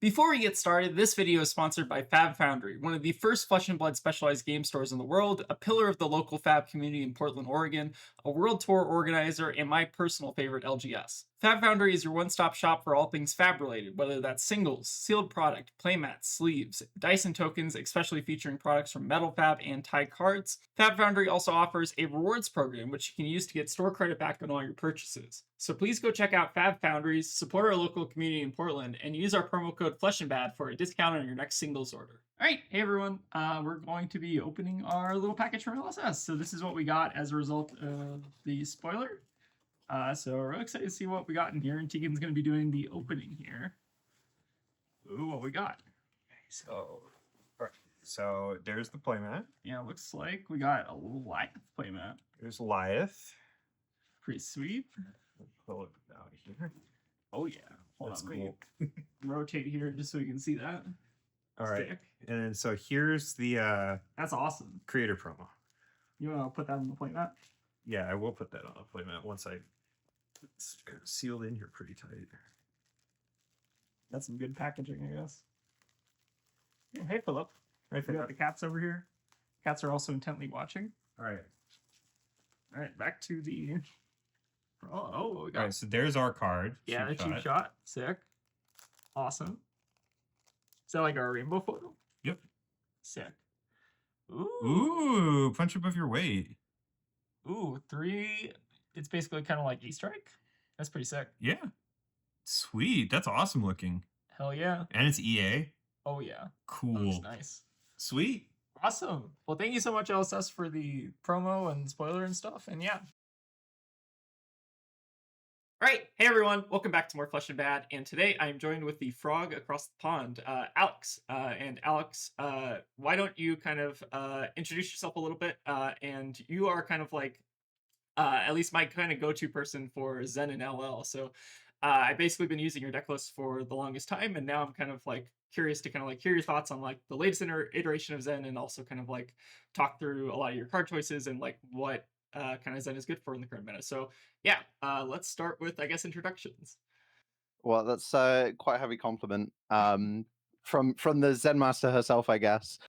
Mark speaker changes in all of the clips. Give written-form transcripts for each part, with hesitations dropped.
Speaker 1: Before we get started, this video is sponsored by FaB Foundry, one of the first Flesh and Blood specialized game stores in the world, a pillar of the local FaB community in Portland, Oregon, a world tour organizer, and my personal favorite LGS. FaB Foundry is your one-stop shop for all things FaB related, whether that's singles, sealed product, playmats, sleeves, dice and tokens, especially featuring products from Metal FaB and Tie Cards. FaB Foundry also offers a rewards program, which you can use to get store credit back on all your purchases. So please go check out FaB Foundries, support our local community in Portland, and use our promo code FleshandBad for a discount on your next singles order. All right, hey everyone, we're going to be opening our little package from LSS. So this is what we got as a result of the spoiler. So we're really excited to see what we got in here, and Tegan's going to be doing the opening here. Ooh, what we got?
Speaker 2: So there's the playmat.
Speaker 1: Yeah, looks like we got a Goliath playmat.
Speaker 2: There's Liath.
Speaker 1: Pretty sweet.
Speaker 2: Pull it out here.
Speaker 1: Oh yeah. Hold
Speaker 2: That's
Speaker 1: on,
Speaker 2: cool.
Speaker 1: rotate here just so you can see that.
Speaker 2: All right.
Speaker 1: Stick.
Speaker 2: And then so here's the
Speaker 1: That's awesome.
Speaker 2: creator promo.
Speaker 1: You want to put that on the playmat?
Speaker 2: Yeah, I will put that on the playmat once it's kind of sealed in here pretty tight.
Speaker 1: That's some good packaging, I guess. Yeah, hey, Philip.
Speaker 2: Right
Speaker 1: We
Speaker 2: there.
Speaker 1: got the cats over here. Cats are also intently watching.
Speaker 2: All right.
Speaker 1: All right, back to the. Oh, what we got?
Speaker 2: All right. So there's our card.
Speaker 1: Yeah, the
Speaker 2: Cheap
Speaker 1: cheap
Speaker 2: shot.
Speaker 1: shot. Sick. Awesome. Is that like our rainbow photo?
Speaker 2: Yep.
Speaker 1: Sick. Ooh.
Speaker 2: Ooh, punch above your weight.
Speaker 1: Ooh, 3. It's basically kind of like Easter egg. That's pretty sick.
Speaker 2: Yeah. Sweet. That's awesome looking.
Speaker 1: Hell yeah.
Speaker 2: And it's EA.
Speaker 1: Oh yeah. That
Speaker 2: Cool.
Speaker 1: looks nice.
Speaker 2: Sweet.
Speaker 1: Awesome. Well, thank you so much, LSS, for the promo and spoiler and stuff. And yeah. All right. Hey, everyone. Welcome back to more Flesh and Bad. And today I am joined with the frog across the pond, Alex. And Alex, why don't you kind of introduce yourself a little bit? And you are kind of like, at least my kind of go-to person for Zen and LL. So I've basically been using your deck list for the longest time. And now I'm kind of like curious to kind of like hear your thoughts on like the latest iteration of Zen, and also kind of like talk through a lot of your card choices and like what kind of Zen is good for in the current meta. So yeah, let's start with, I guess, introductions.
Speaker 3: Well, that's quite a heavy compliment from the Zen master herself, I guess.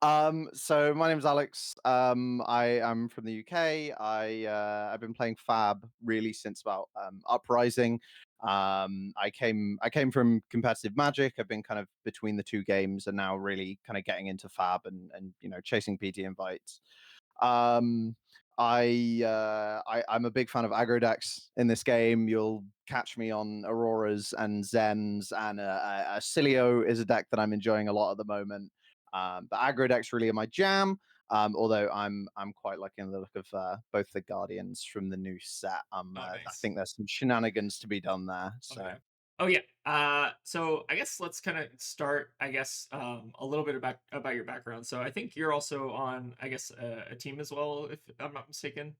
Speaker 3: So my name's Alex. I am from the UK. I've been playing FaB really since about Uprising. I came from competitive Magic. I've been kind of between the two games, and now really kind of getting into FaB and chasing PT invites. I'm a big fan of aggro decks in this game. You'll catch me on Auroras and Zens, and Cilio is a deck that I'm enjoying a lot at the moment. But aggro decks really are my jam. Although I'm quite liking the look of both the Guardians from the new set. I
Speaker 1: Nice.
Speaker 3: think there's some shenanigans to be done there. So.
Speaker 1: Okay. Oh yeah. So I guess let's kind of start, I guess, a little bit about your background. So I think you're also on, I guess, a team as well, if I'm not mistaken.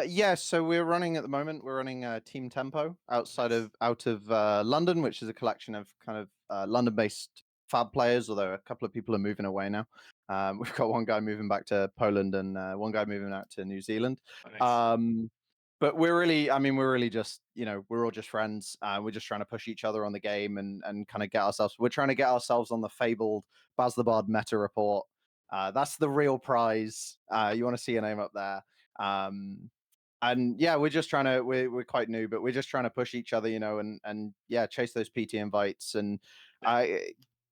Speaker 3: Yeah, so we're running at the moment. We're running Team Tempo out of London, which is a collection of kind of London-based FaB players. Although a couple of people are moving away now. We've got one guy moving back to Poland and one guy moving out to New Zealand.
Speaker 1: Oh, nice.
Speaker 3: But we're really just, we're all just friends. We're just trying to push each other on the game and kind of we're trying to get ourselves on the fabled Baz the Bard meta report. That's the real prize. You want to see a name up there. And yeah, we're just trying to, we're quite new, but we're just trying to push each other, and yeah, chase those PT invites and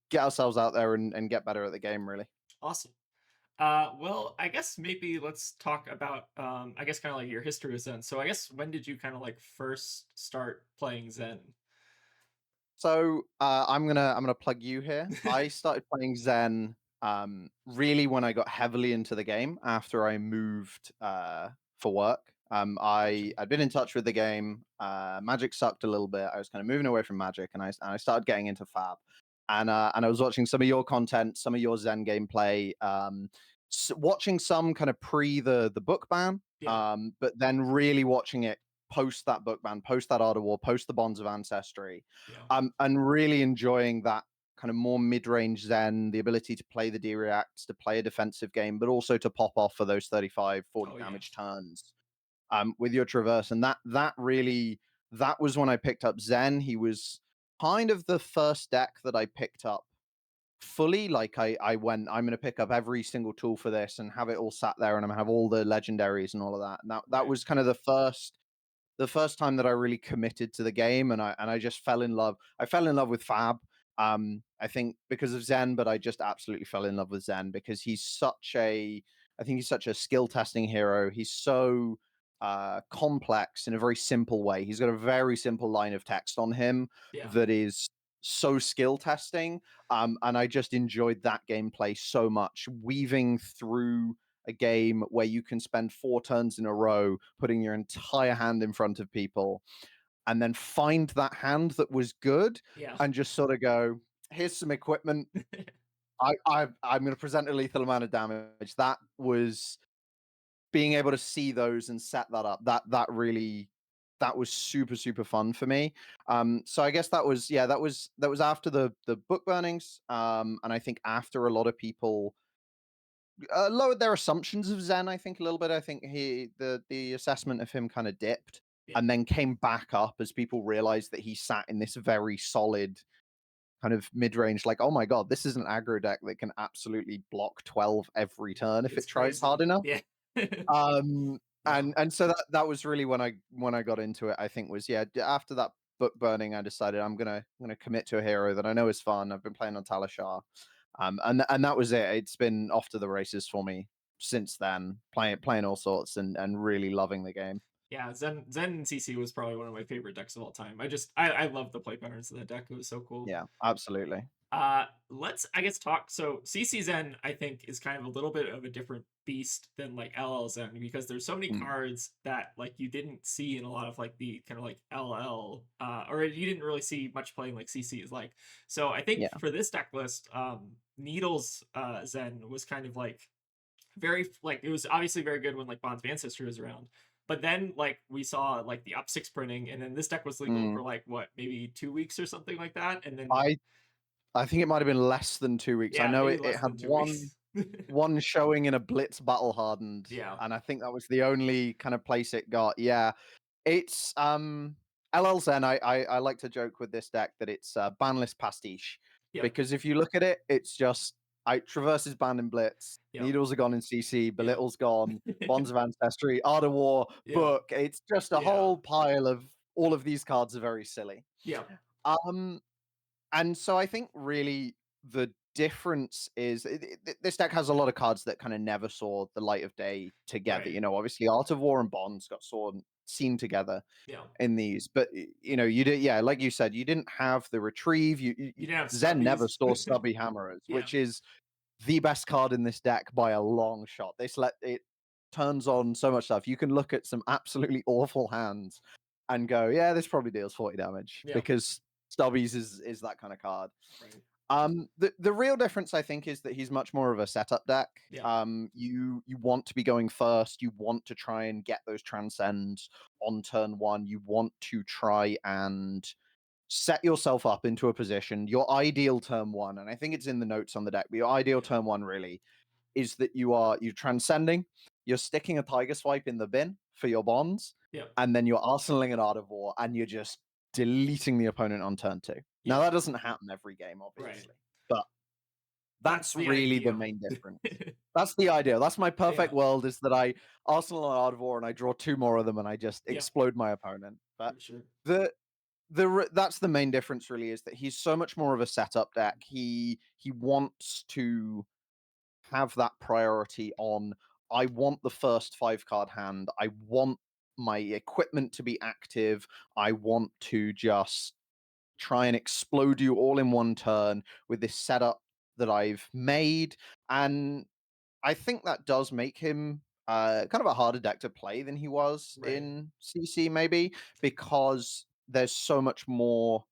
Speaker 3: get ourselves out there and get better at the game, really.
Speaker 1: Awesome. Well, I guess maybe let's talk about, I guess, kind of like your history with Zen. So I guess, when did you kind of like first start playing Zen?
Speaker 3: So I'm gonna plug you here. I started playing Zen really when I got heavily into the game after I moved for work. I'd been in touch with the game. Magic sucked a little bit. I was kind of moving away from Magic, and I started getting into FaB. And I was watching some of your content, some of your Zen gameplay, watching some kind of pre the book ban, but then really watching it post that book ban, post that Art of War, post the Bonds of Ancestry, and really enjoying that kind of more mid-range Zen, the ability to play the D-Reacts, to play a defensive game, but also to pop off for those 35, 40 damage turns with your Traverse. And that was when I picked up Zen. He was kind of the first deck that I picked up fully. Like I went, I'm gonna pick up every single tool for this and have it all sat there, and I'm gonna have all the legendaries and all of that. And that
Speaker 1: Right.
Speaker 3: was kind of the first time that I really committed to the game, and I just fell in love. I fell in love with FaB. I think because of Zen, but I just absolutely fell in love with Zen because I think he's such a skill testing hero. He's so complex in a very simple way. He's got a very simple line of text on him
Speaker 1: Yeah.
Speaker 3: that is so skill testing. And I just enjoyed that gameplay so much, weaving through a game where you can spend 4 turns in a row putting your entire hand in front of people and then find that hand that was good
Speaker 1: Yeah.
Speaker 3: and just sort of go, here's some equipment. I'm going to present a lethal amount of damage. That was being able to see those and set that up. That was super super fun for me. So I guess that was after the book burnings. And I think after a lot of people lowered their assumptions of Zen, I think a little bit. I think the assessment of him kind of dipped
Speaker 1: Yeah.
Speaker 3: and then came back up as people realized that he sat in this very solid kind of mid-range, like, oh my god, this is an aggro deck that can absolutely block 12 every turn if
Speaker 1: It's
Speaker 3: it tries hard
Speaker 1: crazy.
Speaker 3: enough.
Speaker 1: Yeah.
Speaker 3: Um
Speaker 1: Yeah.
Speaker 3: and so that was really when I got into it. I think was, yeah, after that book burning, I decided I'm gonna commit to a hero that I know is fun. I've been playing on Talishar. And that was it. It's been off to the races for me since then, playing all sorts and really loving the game.
Speaker 1: Yeah, Zen CC was probably one of my favorite decks of all time. I love the play patterns of that deck. It was so cool.
Speaker 3: Yeah, absolutely.
Speaker 1: Let's I guess talk. So CC Zen I think is kind of a little bit of a different beast than like LL Zen because there's so many
Speaker 3: Mm,
Speaker 1: cards that like you didn't see in a lot of like the kind of like LL or you didn't really see much playing like CC is like. So I think
Speaker 3: yeah.
Speaker 1: for this deck list, Needles Zen was kind of like very like it was obviously very good when like Bonds of Ancestry was around. But then like we saw like the up six printing, and then this deck was legal
Speaker 3: Mm.
Speaker 1: for like what maybe 2 weeks or something like that, and then
Speaker 3: I I think it might have been less than 2 weeks. I
Speaker 1: yeah,
Speaker 3: know
Speaker 1: maybe
Speaker 3: it
Speaker 1: less
Speaker 3: had
Speaker 1: than two
Speaker 3: one
Speaker 1: weeks.
Speaker 3: one showing in a Blitz Battle Hardened,
Speaker 1: Yeah,
Speaker 3: and I think that was the only kind of place it got. Yeah, it's LL Zen. I like to joke with this deck that it's banless pastiche
Speaker 1: yep,
Speaker 3: because if you look at it, it's just I traverses banned in Blitz,
Speaker 1: yep,
Speaker 3: Needles are gone in CC,
Speaker 1: yep,
Speaker 3: Belittle's gone, Bonds of Ancestry, Art of War,
Speaker 1: yep,
Speaker 3: Book. It's just a
Speaker 1: yeah,
Speaker 3: whole pile of all of these cards are very silly.
Speaker 1: yep,
Speaker 3: Um, and so I think really the difference is this deck has a lot of cards that kind of never saw the light of day together.
Speaker 1: right,
Speaker 3: You know, obviously Art of War and Bonds got seen together
Speaker 1: yeah.
Speaker 3: in these, but you know, you did, yeah, like you said, you didn't have the retrieve.
Speaker 1: You didn't have
Speaker 3: Zen never
Speaker 1: stubbies.
Speaker 3: saw Stubby Hammerers,
Speaker 1: Yeah,
Speaker 3: which is the best card in this deck by a long shot. This let it turns on so much stuff. You can look at some absolutely awful hands and go, yeah, this probably deals 40 damage
Speaker 1: yeah,
Speaker 3: because Stubbies is that kind of card.
Speaker 1: right,
Speaker 3: The real difference I think is that he's much more of a setup deck.
Speaker 1: yeah,
Speaker 3: You want to be going first. You want to try and get those transcends on turn one. You want to try and set yourself up into a position. Your ideal turn one, and I think it's in the notes on the deck. But your ideal
Speaker 1: yeah,
Speaker 3: turn one really is that you're transcending. You're sticking a Tiger Swipe in the bin for your bonds,
Speaker 1: yeah,
Speaker 3: and then you're arsenaling an Art of War, and you're just deleting the opponent on turn two. Now
Speaker 1: yeah,
Speaker 3: that doesn't happen every game,
Speaker 1: right.
Speaker 3: obviously, but
Speaker 1: That's
Speaker 3: that's
Speaker 1: the
Speaker 3: really the
Speaker 1: ideal.
Speaker 3: main difference. That's the ideal. That's my
Speaker 1: Yeah,
Speaker 3: perfect world, is that I arsenal an Art of War and I draw two more of them and I just
Speaker 1: yeah,
Speaker 3: explode my opponent. But
Speaker 1: for sure.
Speaker 3: the that's the main difference really, is that he's so much more of a setup deck. He wants to have that priority on, I want the first 5 card hand. I want my equipment to be active. I want to just try and explode you all in one turn with this setup that I've made. And I think that does make him kind of a harder deck to play than he was
Speaker 1: Right.
Speaker 3: in CC, maybe because there's so much more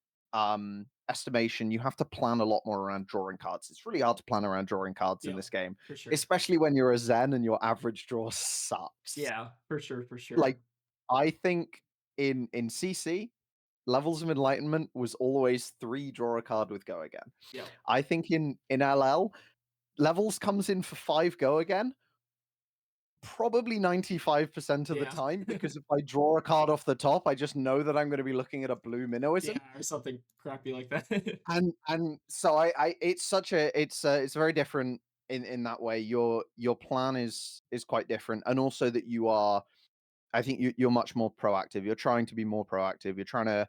Speaker 3: estimation. You have to plan a lot more around drawing cards. It's really hard to plan around drawing cards in
Speaker 1: Yeah,
Speaker 3: this game,
Speaker 1: for sure.
Speaker 3: especially when you're a Zen and your average draw sucks.
Speaker 1: Yeah, for sure, for sure.
Speaker 3: Like, I think in CC, Levels of Enlightenment was always 3 draw a card with Go Again.
Speaker 1: Yeah,
Speaker 3: I think in LL, Levels comes in for 5 Go Again, probably 95% of the
Speaker 1: Yeah.
Speaker 3: time, because if I draw a card off the top, I just know that I'm going to be looking at a blue
Speaker 1: Yeah,
Speaker 3: minnowism.
Speaker 1: or something crappy like that.
Speaker 3: And so it's such a it's very different in that way. Your plan is quite different, and also that you are, I think you're much more proactive. You're trying to be more proactive. You're trying to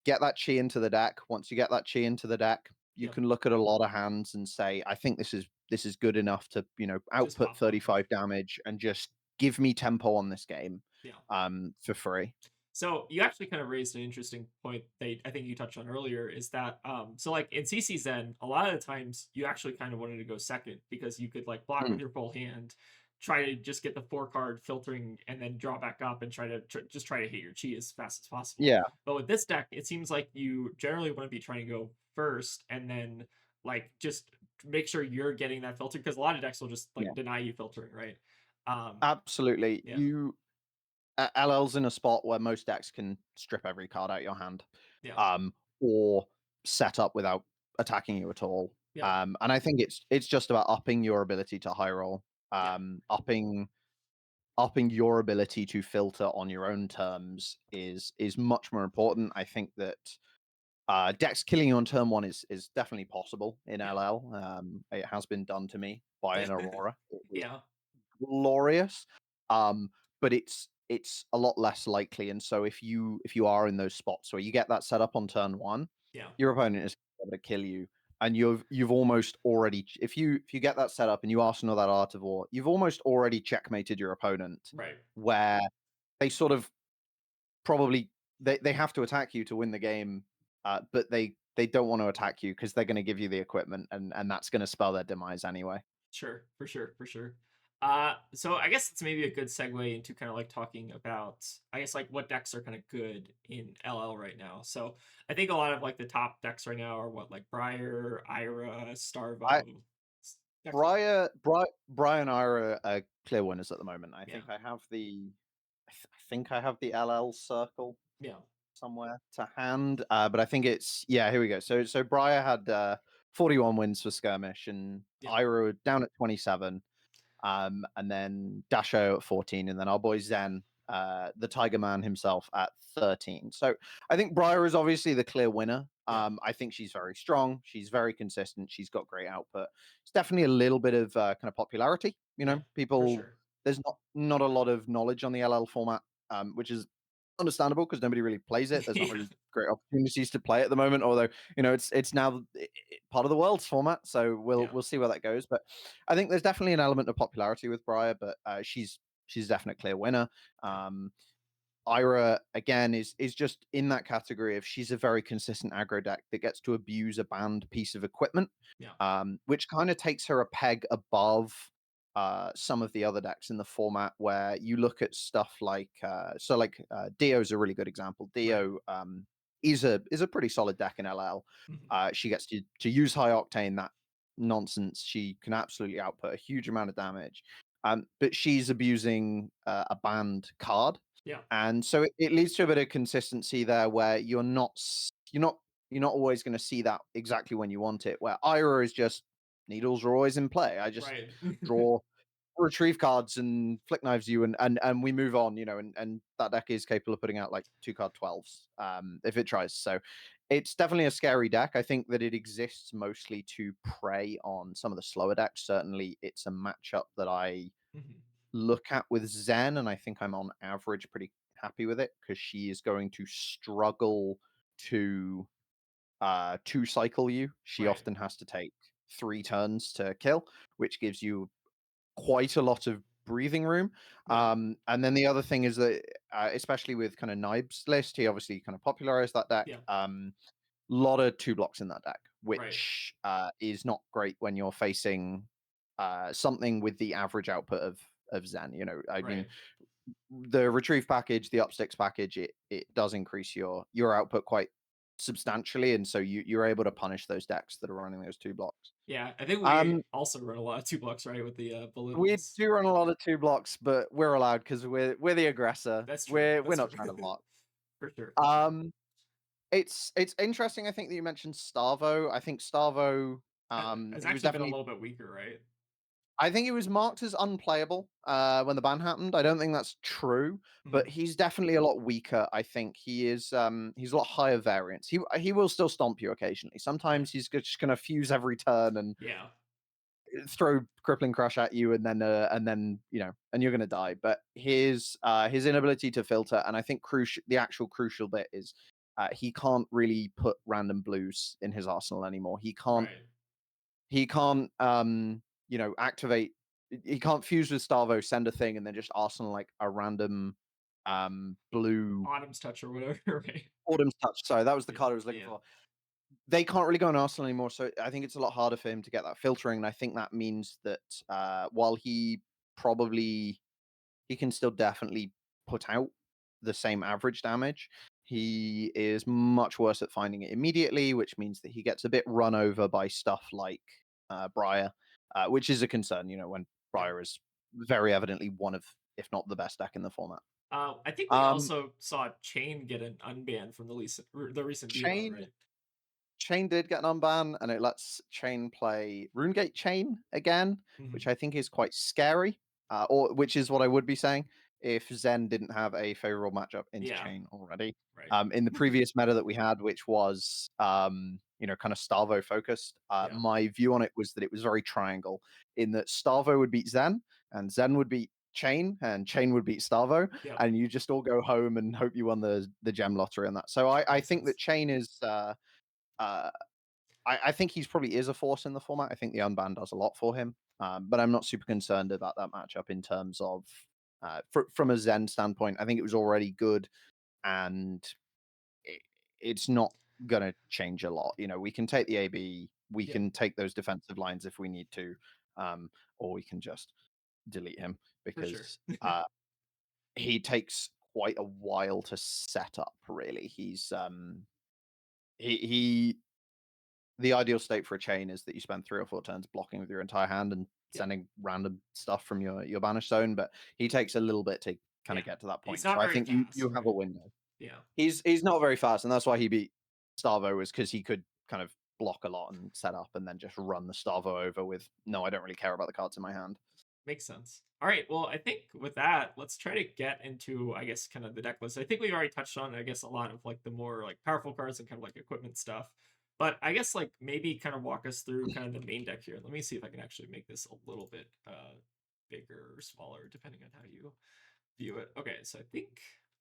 Speaker 3: get that chi into the deck. Once you get that chi into the deck, you
Speaker 1: Yep.
Speaker 3: can look at a lot of hands and say, I think this is good enough to,
Speaker 1: Just
Speaker 3: output
Speaker 1: pop off.
Speaker 3: 35 damage and just give me tempo on this game
Speaker 1: Yeah.
Speaker 3: for free.
Speaker 1: So you actually kind of raised an interesting point that I think you touched on earlier is that so like in CC Zen, a lot of the times you actually kind of wanted to go second because you could like block with
Speaker 3: Mm,
Speaker 1: your full hand, try to just get the 4 card filtering and then draw back up and just try to hit your chi as fast as possible.
Speaker 3: yeah,
Speaker 1: But with this deck, it seems like you generally want to be trying to go first and then like just make sure you're getting that filter because a lot of decks will just
Speaker 3: yeah,
Speaker 1: like deny you filtering, right? Um
Speaker 3: absolutely.
Speaker 1: yeah,
Speaker 3: LL's in a spot where most decks can strip every card out your hand,
Speaker 1: yeah,
Speaker 3: um, or set up without attacking you at all.
Speaker 1: yeah,
Speaker 3: And I think it's just about upping your ability to high roll,
Speaker 1: yeah,
Speaker 3: upping your ability to filter on your own terms is much more important. I think that decks killing you on turn one is definitely possible in
Speaker 1: yeah.
Speaker 3: LL. It has been done to me by an Aurora. It was
Speaker 1: Yeah,
Speaker 3: glorious. Um, but it's a lot less likely. And so if you are in those spots where you get that set up on turn one,
Speaker 1: yeah,
Speaker 3: your opponent is able to kill you. And you've almost already, if you get that set up and you arsenal that Art of War, you've almost already checkmated your opponent,
Speaker 1: right.
Speaker 3: where they sort of probably they have to attack you to win the game, but they don't want to attack you because they're going to give you the equipment, and that's going to spell their demise anyway.
Speaker 1: Sure, for sure, for sure. So I guess it's maybe a good segue into kind of like talking about, I guess like what decks are kind of good in LL right now. So I think a lot of like the top decks right now are what like Briar, Ira,
Speaker 3: I
Speaker 1: Starvo, decks like
Speaker 3: Brian Ira are clear winners at the moment. I
Speaker 1: yeah,
Speaker 3: think I have the LL circle
Speaker 1: yeah,
Speaker 3: somewhere to hand, but I think it's, yeah. Here we go. So Briar had 41 wins for skirmish, and
Speaker 1: yeah,
Speaker 3: Ira down at 27. And then Dasho at 14, and then our boy Zen, the Tiger Man himself, at 13. So I think Briar is obviously the clear winner.
Speaker 1: yeah,
Speaker 3: I think she's very strong. She's very consistent. She's got great output. It's definitely a little bit of kind of popularity.
Speaker 1: yeah, for
Speaker 3: People,
Speaker 1: sure.
Speaker 3: there's not a lot of knowledge on the LL format, which is understandable because nobody really plays it. There's not
Speaker 1: Yeah,
Speaker 3: really great opportunities to play at the moment, although it's now part of the world's format, so we'll
Speaker 1: yeah,
Speaker 3: we'll see where that goes. But I think there's definitely an element of popularity with Briar, but she's a definite clear winner.
Speaker 1: yeah,
Speaker 3: Um, Ira again is just in that category of, she's a very consistent aggro deck that gets to abuse a banned piece of equipment,
Speaker 1: yeah,
Speaker 3: which kind of takes her a peg above some of the other decks in the format, where you look at stuff like Dio's a really good example.
Speaker 1: right.
Speaker 3: Dio is a pretty solid deck in LL.
Speaker 1: Mhm.
Speaker 3: She gets to use high octane, that nonsense. She can absolutely output a huge amount of damage. But she's abusing a banned card,
Speaker 1: Yeah,
Speaker 3: and so it leads to a bit of consistency there, where you're not always going to see that exactly when you want it. Where Ira is just, needles are always in play. I just
Speaker 1: right.
Speaker 3: draw, retrieve cards and flick knives you, and we move on. And that deck is capable of putting out like 2 card 12s, if it tries. So it's definitely a scary deck. I think that it exists mostly to prey on some of the slower decks. Certainly, it's a matchup that I
Speaker 1: Mhm.
Speaker 3: look at with Zen, and I think I'm on average pretty happy with it, because she is going to struggle to cycle you. She
Speaker 1: Right.
Speaker 3: often has to take 3 turns to kill, which gives you quite a lot of breathing room.
Speaker 1: Yeah,
Speaker 3: And then the other thing is that, especially with kind of Nibes list, he obviously kind of popularized that deck.
Speaker 1: yeah,
Speaker 3: Lot of 2 blocks in that deck,
Speaker 1: right.
Speaker 3: which is not great when you're facing something with the average output of Zen. I mean,
Speaker 1: Right.
Speaker 3: the retrieve package, the upsticks package, it does increase your output quite substantially, and so you're able to punish those decks that are running those 2 blocks.
Speaker 1: Yeah, I think we
Speaker 3: Um,
Speaker 1: also run a lot of 2 blocks, right, with the
Speaker 3: we
Speaker 1: belittles.
Speaker 3: do run a lot of 2 blocks, but we're allowed because we're the aggressor.
Speaker 1: That's true.
Speaker 3: We're
Speaker 1: That's
Speaker 3: not
Speaker 1: true.
Speaker 3: trying to block.
Speaker 1: For sure, for sure.
Speaker 3: Um, it's interesting. I think that you mentioned Starvo. I think Starvo.
Speaker 1: Has
Speaker 3: He was
Speaker 1: actually been a
Speaker 3: definitely
Speaker 1: little bit weaker, right?
Speaker 3: I think it was marked as unplayable when the ban happened. I don't think that's true, but
Speaker 1: Mhm.
Speaker 3: he's definitely a lot weaker. I think he's a lot higher variance. He will still stomp you occasionally.
Speaker 1: Yeah.
Speaker 3: Sometimes he's just going to fuse every turn and
Speaker 1: Yeah.
Speaker 3: throw crippling crush at you, and then and you're going to die. But his inability to filter, and I think the actual crucial bit is he can't really put random blues in his arsenal anymore.
Speaker 1: Right.
Speaker 3: He can't activate. He can't fuse with Starvo, send a thing, and then just arsenal like a random blue
Speaker 1: Autumn's touch or whatever, right?
Speaker 3: Autumn's touch. Sorry, that was the
Speaker 1: Yeah.
Speaker 3: card I was looking
Speaker 1: Yeah.
Speaker 3: for. They can't really go on Arsenal anymore, so I think it's a lot harder for him to get that filtering. And I think that means that while probably he can still definitely put out the same average damage, he is much worse at finding it immediately, which means that he gets a bit run over by stuff like Briar, which is a concern. When
Speaker 1: Yeah.
Speaker 3: Briar is very evidently one of, if not the best deck in the format.
Speaker 1: I think we
Speaker 3: Um,
Speaker 1: also saw Chain get an unban from the recent Devo,
Speaker 3: Chain
Speaker 1: right?
Speaker 3: Chain did get an unban, and it lets Chain play Runegate Chain again, which
Speaker 1: Mhm.
Speaker 3: I think is quite scary. Or which is what I would be saying if Zen didn't have a favorable matchup into
Speaker 1: Yeah.
Speaker 3: Chain already.
Speaker 1: Right.
Speaker 3: In the previous meta that we had, which was kind of Starvo focused,
Speaker 1: Yeah.
Speaker 3: my view on it was that it was very triangle, in that Starvo would beat Zen, and Zen would beat Chain, and Chain would beat Starvo,
Speaker 1: Yep.
Speaker 3: and you just all go home and hope you won the gem lottery on that. So I
Speaker 1: Makes
Speaker 3: think that
Speaker 1: sense.
Speaker 3: Chain is uh, I think he's probably is a force in the format. I think the unban does a lot for him, but I'm not super concerned about that matchup in terms of from a Zen standpoint. I think it was already good, and it, it's not going to change a lot. We can take the AB, we
Speaker 1: Yeah.
Speaker 3: can take those defensive lines if we need to, or we can just delete him
Speaker 1: For sure.
Speaker 3: because he takes quite a while to set up. Really, he the ideal state for a chain is that you spend 3 or 4 turns blocking with your entire hand and
Speaker 1: Yep.
Speaker 3: sending random stuff from your banish zone, but he takes a little bit to kind
Speaker 1: Yeah.
Speaker 3: of get to that
Speaker 1: He's
Speaker 3: point. So
Speaker 1: not
Speaker 3: I
Speaker 1: very
Speaker 3: think you
Speaker 1: fast,
Speaker 3: have a
Speaker 1: right?
Speaker 3: window.
Speaker 1: Yeah.
Speaker 3: He's not very fast, and that's why he beat Starvo, is because he could kind of block a lot and set up and then just run the Starvo over with no, I don't really care about the cards in my hand.
Speaker 1: Makes sense. All right. Well, I think with that, let's try to get into, I guess, kind of the deck list. I think we've already touched on, I guess, a lot of like the more like powerful cards and kind of like equipment stuff. But I guess like maybe kind of walk us through kind of the main deck here. Let me see if I can actually make this a little bit bigger or smaller, depending on how you view it. Okay, so I think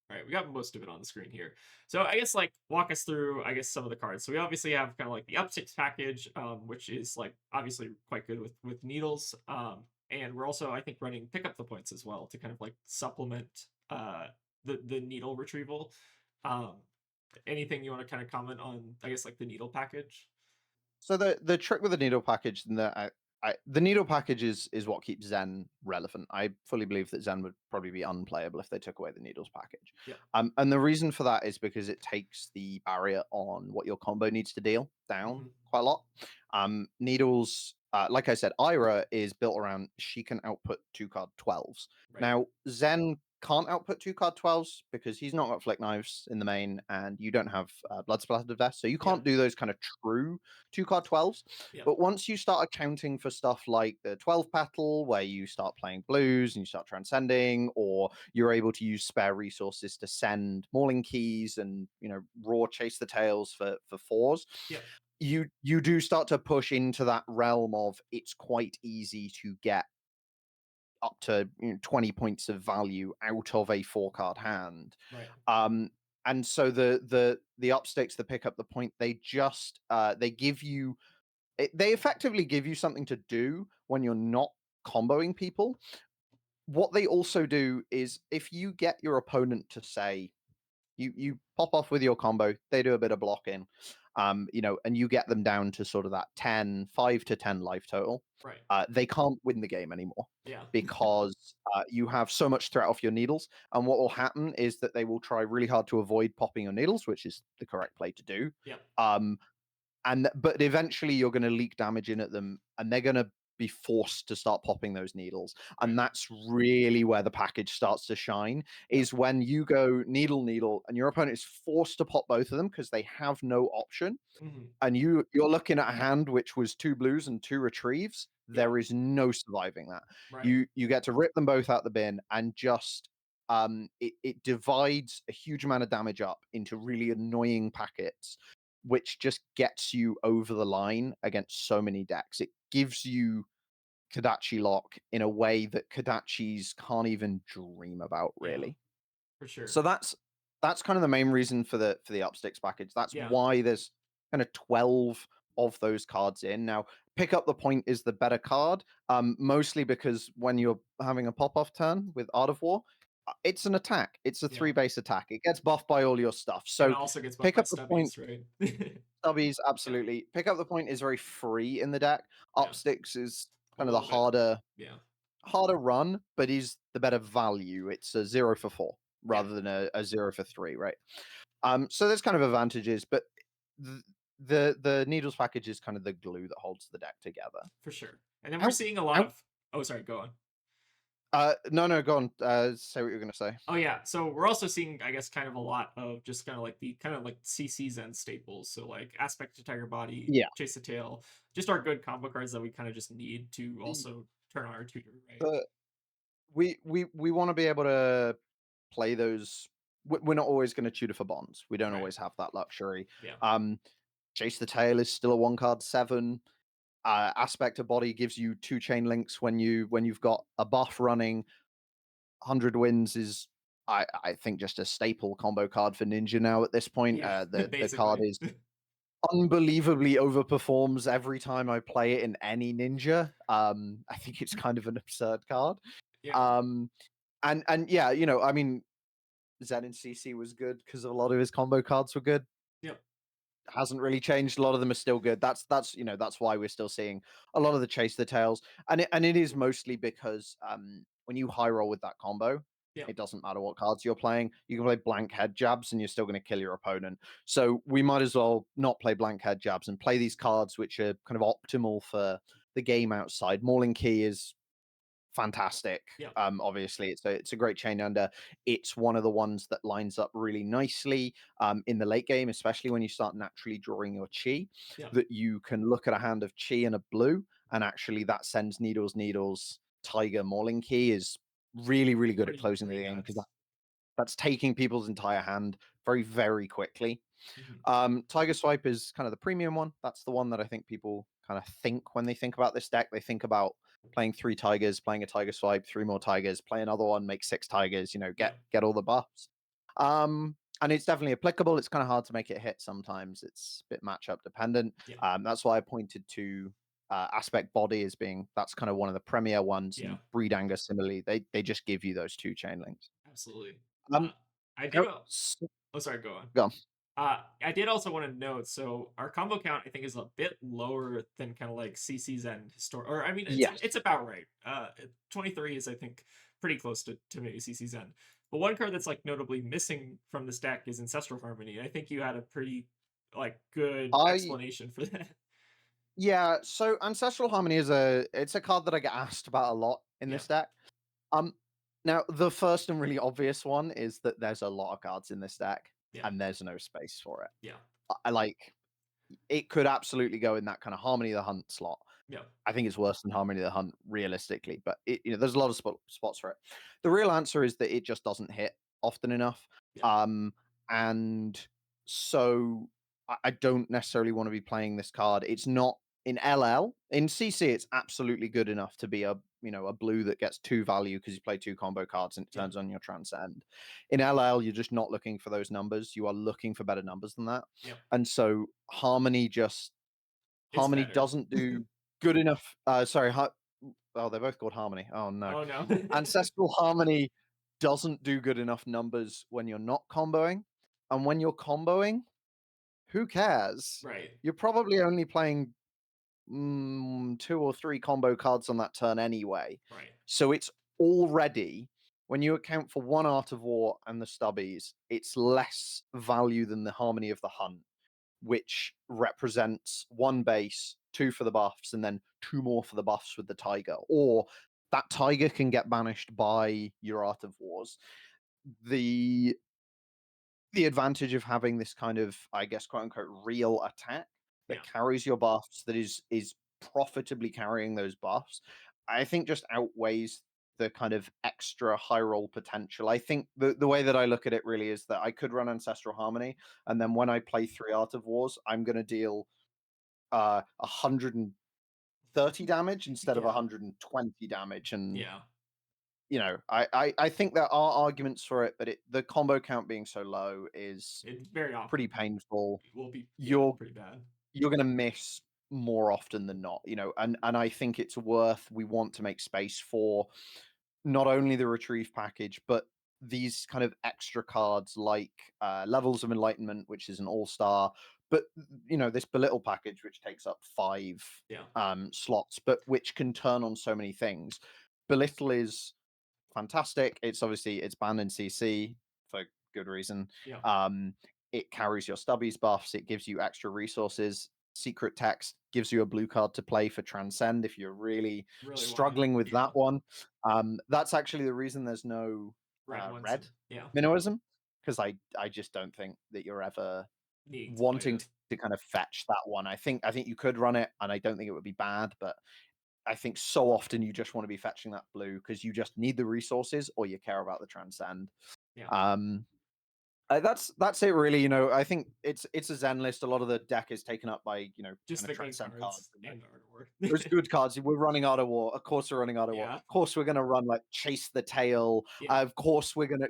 Speaker 1: all right, we got most of it on the screen here. So I guess like walk us through, I guess, some of the cards. So we obviously have kind of like the upsticks package, which is like obviously quite good with needles. And we're also, I think, running pick up the points as well to kind of like supplement the needle retrieval. Um, anything you want to kind of comment on, I guess, like the needle package?
Speaker 3: So the trick with the needle package, and the needle package is what keeps Zen relevant. I fully believe that Zen would probably be unplayable if they took away the needles package.
Speaker 1: Yeah.
Speaker 3: And the reason for that is because it takes the barrier on what your combo needs to deal down
Speaker 1: Hmm.
Speaker 3: quite a lot. Needles, like I said, Ira is built around she can output 2 card 12s.
Speaker 1: Right.
Speaker 3: Now Zen can't output 2 card 12s because he's not got flick knives in the main, and you don't have blood splattered vest, so you
Speaker 1: Yeah.
Speaker 3: can't do those kind of true 2 card 12s.
Speaker 1: Yeah.
Speaker 3: But once you start accounting for stuff like the 12 petal, where you start playing blues and you start transcending, or you're able to use spare resources to send mauling keys and raw chase the tails for fours,
Speaker 1: Yeah.
Speaker 3: you do start to push into that realm of it's quite easy to get up to 20 points of value out of a 4 card hand.
Speaker 1: Right.
Speaker 3: um and so the upsticks that pick up the point, they just they give you they effectively give you something to do when you're not comboing people. What they also do is, if you get your opponent to say, you pop off with your combo, they do a bit of blocking, and you get them down to sort of that 5 to 10 life total,
Speaker 1: Right.
Speaker 3: they can't win the game anymore
Speaker 1: Yeah.
Speaker 3: because you have so much threat off your needles. And what will happen is that they will try really hard to avoid popping your needles, which is the correct play to do.
Speaker 1: Yeah.
Speaker 3: But eventually you're going to leak damage in at them, and they're going to be forced to start popping those needles.
Speaker 1: Right.
Speaker 3: And that's really where the package starts to shine,
Speaker 1: Yeah.
Speaker 3: is when you go needle needle and your opponent is forced to pop both of them because they have no option,
Speaker 1: Hmm.
Speaker 3: and you're looking at a hand which was 2 blues and 2 retrieves.
Speaker 1: Yeah.
Speaker 3: There is no surviving that.
Speaker 1: Right.
Speaker 3: You get to rip them both out the bin and just it divides a huge amount of damage up into really annoying packets, which just gets you over the line against so many decks. It gives you Kodachi lock in a way that Kodachis can't even dream about,
Speaker 1: Yeah.
Speaker 3: really.
Speaker 1: For sure.
Speaker 3: So that's kind of the main reason for the upsticks package. That's
Speaker 1: Yeah.
Speaker 3: why there's kind of 12 of those cards in. Now, pick up the point is the better card, mostly because when you're having a pop-off turn with Art of War, it's an attack. It's a
Speaker 1: Yeah.
Speaker 3: 3 base attack. It gets buffed by all your stuff.
Speaker 1: And it
Speaker 3: So
Speaker 1: also gets buffed
Speaker 3: pick
Speaker 1: by
Speaker 3: up the point.
Speaker 1: stubbies, right?
Speaker 3: Stubbies,
Speaker 1: Yeah.
Speaker 3: absolutely. Pick up the point is very free in the deck.
Speaker 1: Yeah.
Speaker 3: Upsticks is
Speaker 1: A
Speaker 3: kind of the
Speaker 1: little bit. Yeah.
Speaker 3: harder run, but is the better value. It's a 0 for 4
Speaker 1: Yeah.
Speaker 3: rather than a 0 for 3, right? So there's kind of advantages, but th- the needles package is kind of the glue that holds the deck together.
Speaker 1: For sure. And then we're
Speaker 3: How
Speaker 1: seeing a lot
Speaker 3: how
Speaker 1: of. Oh, sorry. Go on.
Speaker 3: no, go on. Say what you're gonna say.
Speaker 1: Oh yeah, so we're also seeing, I guess, kind of a lot of just kind of like the kind of like CC's and staples. So like Aspect to Tiger Body,
Speaker 3: Yeah.
Speaker 1: Chase the Tail, just our good combo cards that we kind of just need to
Speaker 3: Y-
Speaker 1: also turn on our tutor, right?
Speaker 3: But we want to be able to play those. We're not always going to tutor for bonds. We don't
Speaker 1: Right.
Speaker 3: always have that luxury.
Speaker 1: Yeah.
Speaker 3: Chase the Tail is still a 1 card 7. Aspect of Body gives you 2 chain links when you've got a buff running. 100 wins is I think just a staple combo card for Ninja now at this point.
Speaker 1: Yeah.
Speaker 3: The card
Speaker 1: Basically.
Speaker 3: is unbelievably overperforms every time I play it in any Ninja. I think it's kind of an absurd card.
Speaker 1: Yeah.
Speaker 3: Um, and yeah, I mean, Zen in CC was good because a lot of his combo cards were good.
Speaker 1: Yep.
Speaker 3: Hasn't really changed. A lot of them are still good. That's why we're still seeing a lot of the chase the tails, and it is mostly because when you high roll with that combo,
Speaker 1: Yep.
Speaker 3: it doesn't matter what cards you're playing. You can play blank head jabs, and you're still going to kill your opponent. So we might as well not play blank head jabs and play these cards which are kind of optimal for the game outside. Mauling Key is fantastic.
Speaker 1: Yep.
Speaker 3: Obviously, it's a great chain under. It's one of the ones that lines up really nicely in the late game, especially when you start naturally drawing your chi.
Speaker 1: Yep.
Speaker 3: That you can look at a hand of chi and a blue, and actually that sends needles. Tiger Mauling Key is really really good at closing the
Speaker 1: Pretty
Speaker 3: game because
Speaker 1: nuts.
Speaker 3: that's taking people's entire hand very quickly.
Speaker 1: Mhm.
Speaker 3: Tiger Swipe is kind of the premium one. That's the one that I think people kind of think when they think about this deck. They think about playing 3 tigers, playing a Tiger Swipe, 3 more tigers, play another one, make 6 tigers.
Speaker 1: Yep.
Speaker 3: Get all the buffs. And it's definitely applicable. It's kind of hard to make it hit sometimes. It's a bit matchup dependent.
Speaker 1: Yeah.
Speaker 3: That's why I pointed to Aspect Body as being that's kind of one of the premier ones,
Speaker 1: Yeah.
Speaker 3: and Breed Anger similarly. They just give you those 2 chain links.
Speaker 1: Absolutely.
Speaker 3: Um,
Speaker 1: I did.
Speaker 3: how-
Speaker 1: Oh, sorry. Go on.
Speaker 3: go on.
Speaker 1: I did also want to note, so our combo count I think is a bit lower than kind of like CC's end or I mean
Speaker 3: Yes.
Speaker 1: it's about right. 23 is I think pretty close to maybe CC's end. But one card that's like notably missing from this deck is Ancestral Harmony. I think you had a pretty like good
Speaker 3: I
Speaker 1: explanation for that.
Speaker 3: Yeah, so Ancestral Harmony it's a card that I get asked about a lot in
Speaker 1: Yeah.
Speaker 3: this deck. Um Now the first and really obvious one is that there's a lot of cards in this deck
Speaker 1: Yeah.
Speaker 3: and there's no space for it.
Speaker 1: Yeah.
Speaker 3: I like it could absolutely go in that kind of Harmony of the Hunt slot.
Speaker 1: Yeah.
Speaker 3: I think it's worse than Harmony of the Hunt realistically, but there's a lot of spots for it. The real answer is that it just doesn't hit often enough.
Speaker 1: Yeah.
Speaker 3: And so I don't necessarily want to be playing this card. It's not in LL. In CC, it's absolutely good enough to be a blue that gets 2 value because you play 2 combo cards and it
Speaker 1: Yeah.
Speaker 3: turns on your Transcend. In LL, you're just not looking for those numbers. You are looking for better numbers than that.
Speaker 1: Yeah.
Speaker 3: And so
Speaker 1: It's
Speaker 3: Harmony
Speaker 1: better.
Speaker 3: doesn't do good enough. Sorry, oh, they're both called Harmony. Oh no,
Speaker 1: Oh no.
Speaker 3: Ancestral Harmony doesn't do good enough numbers when you're not comboing, and when you're comboing, who cares?
Speaker 1: Right.
Speaker 3: You're probably only playing 2 or 3 combo cards on that turn anyway.
Speaker 1: Right.
Speaker 3: So it's already when you account for 1 Art of War and the stubbies, it's less value than the Harmony of the Hunt, which represents 1 base, 2 for the buffs, and then 2 more for the buffs with the tiger. Or that tiger can get banished by your Art of Wars. The advantage of having this kind of, I guess, quote unquote, real attack that
Speaker 1: Yeah.
Speaker 3: carries your buffs, that is profitably carrying those buffs, I think just outweighs the kind of extra high roll potential. I think the way that I look at it really is that I could run Ancestral Harmony, and then when I play 3 Art of Wars, I'm going to deal 130 damage instead of
Speaker 1: Yeah.
Speaker 3: 120 damage. And
Speaker 1: Yeah.
Speaker 3: I think there are arguments for it, but the combo count being so low is
Speaker 1: It very
Speaker 3: pretty
Speaker 1: often
Speaker 3: painful.
Speaker 1: will be, yeah,
Speaker 3: You're
Speaker 1: pretty bad.
Speaker 3: you're going to miss more often than not, and I think it's we want to make space for not only the retrieve package, but these kind of extra cards like Levels of Enlightenment, which is an all-star, but this Belittle package, which takes up 5
Speaker 1: Yeah.
Speaker 3: slots, but which can turn on so many things. Belittle is fantastic. It's banned in CC for good reason.
Speaker 1: Yeah.
Speaker 3: It carries your stubbies buffs. It gives you extra resources. Secret Text gives you a blue card to play for Transcend if you're really
Speaker 1: Really want it.
Speaker 3: struggling with
Speaker 1: Yeah.
Speaker 3: that one. That's actually the reason there's no
Speaker 1: Red ones.
Speaker 3: red
Speaker 1: Yeah.
Speaker 3: minnowism, because I just don't think that you're ever
Speaker 1: Needing to play
Speaker 3: wanting
Speaker 1: it.
Speaker 3: to kind of fetch that one. I think you could run it, and I don't think it would be bad, but I think so often you just want to be fetching that blue because you just need the resources or you care about the transcend.
Speaker 1: Yeah.
Speaker 3: That's it really. I think it's a Zen list. A lot of the deck is taken up by
Speaker 1: Just
Speaker 3: kind
Speaker 1: the
Speaker 3: of
Speaker 1: game
Speaker 3: transcend
Speaker 1: cards
Speaker 3: cards.
Speaker 1: and Art of War.
Speaker 3: There's good cards. We're running Art of War. Of course, we're running Art of War.
Speaker 1: Yeah.
Speaker 3: Of course, we're gonna run like Chase the Tail.
Speaker 1: Yeah.
Speaker 3: Of course, we're gonna.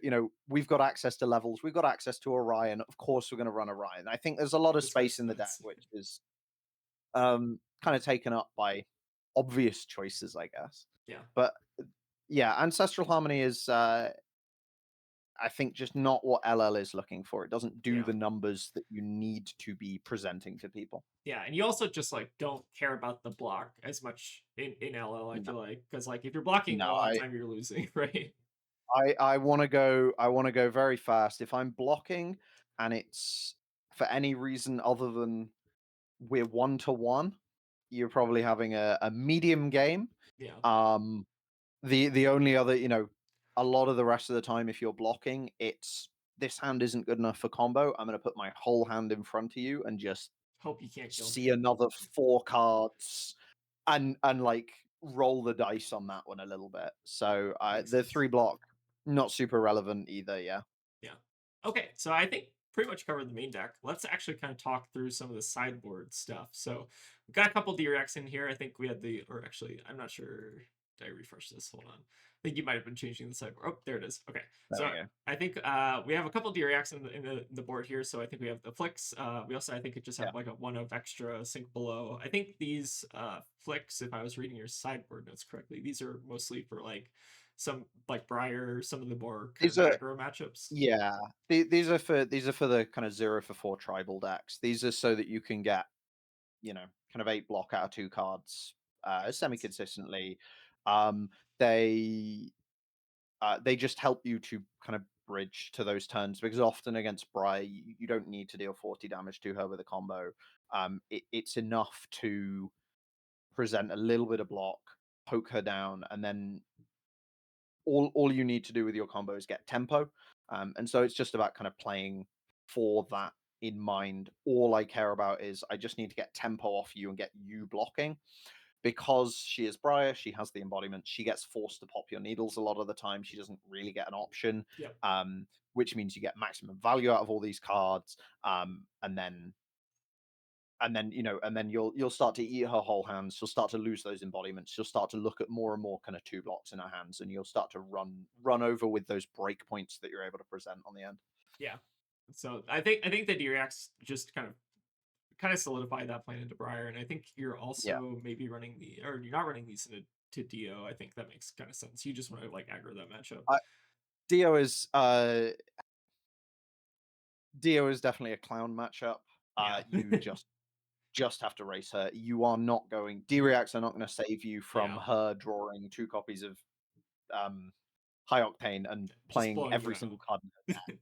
Speaker 3: We've got access to levels. We've got access to Orion. Of course, we're gonna run Orion. I think there's a lot of
Speaker 1: This
Speaker 3: space
Speaker 1: makes
Speaker 3: in the deck,
Speaker 1: sense.
Speaker 3: which is kind of taken up by obvious choices, I guess.
Speaker 1: Yeah.
Speaker 3: But yeah, Ancestral Harmony is I think just not what LL is looking for. It doesn't do
Speaker 1: Yeah.
Speaker 3: the numbers that you need to be presenting to people.
Speaker 1: Yeah, and you also just like don't care about the block as much in LL, I
Speaker 3: No,
Speaker 1: feel like, because like if you're blocking
Speaker 3: no,
Speaker 1: a lot of time you're losing, right?
Speaker 3: I want to go very fast. If I'm blocking and it's for any reason other than we're 1-1, you're probably having a medium game.
Speaker 1: Yeah.
Speaker 3: The only other, a lot of the rest of the time, if you're blocking, it's this hand isn't good enough for combo. I'm going to put my whole hand in front of you and just
Speaker 1: Hope you can't kill
Speaker 3: see another 4 cards and like roll the dice on that one a little bit. So
Speaker 1: Makes
Speaker 3: the
Speaker 1: sense.
Speaker 3: 3 block, not super relevant either. Yeah.
Speaker 1: Yeah. Okay, so I think pretty much covered the main deck. Let's actually kind of talk through some of the sideboard stuff. So we've got a couple DRX in here. I think we had or actually, I'm not sure. Did I refresh this? Hold on. I think you might have been changing the sideboard. Oh, there it is. Okay.
Speaker 3: There we go.
Speaker 1: I think we have a couple DRX in the board here. So I think we have the flicks. We also, I think, it just have like a 1 of extra sink below. I think these flicks, if I was reading your sideboard notes correctly, these are mostly for like some like Briar, some of the more kind
Speaker 3: These
Speaker 1: of
Speaker 3: are
Speaker 1: aggro matchups.
Speaker 3: Yeah, these are for the kind of 0 for 4 tribal decks. These are so that you can get kind of 8 block out of 2 cards
Speaker 1: Makes
Speaker 3: semi
Speaker 1: sense.
Speaker 3: consistently. They just help you to kind of bridge to those turns because often against Briar you don't need to deal 40 damage to her with a combo. It's enough to present a little bit of block, poke her down, and then all you need to do with your combo is get tempo. And so it's just about kind of playing for that in mind. All I care about is I just need to get tempo off you and get you blocking. Because she is Briar, she has the embodiment. She gets forced to pop your needles a lot of the time. She doesn't really get an option,
Speaker 1: Yep.
Speaker 3: Which means you get maximum value out of all these cards. And then you'll start to eat her whole hands. She'll start to lose those embodiments. She'll start to look at more and more kind of 2 blocks in her hands, and you'll start to run over with those breakpoints that you're able to present on the end.
Speaker 1: Yeah. So I think the DRX just kind of solidify that plan into Briar, and I think you're also maybe running or you're not running these to Dio. I think that makes kind of sense. You just want to like aggro that matchup.
Speaker 3: Dio is definitely a clown matchup.
Speaker 1: Yeah.
Speaker 3: You just have to race her. You are not going. D-Reacts are not going to save you from her drawing 2 copies of High Octane and playing every single card in her deck.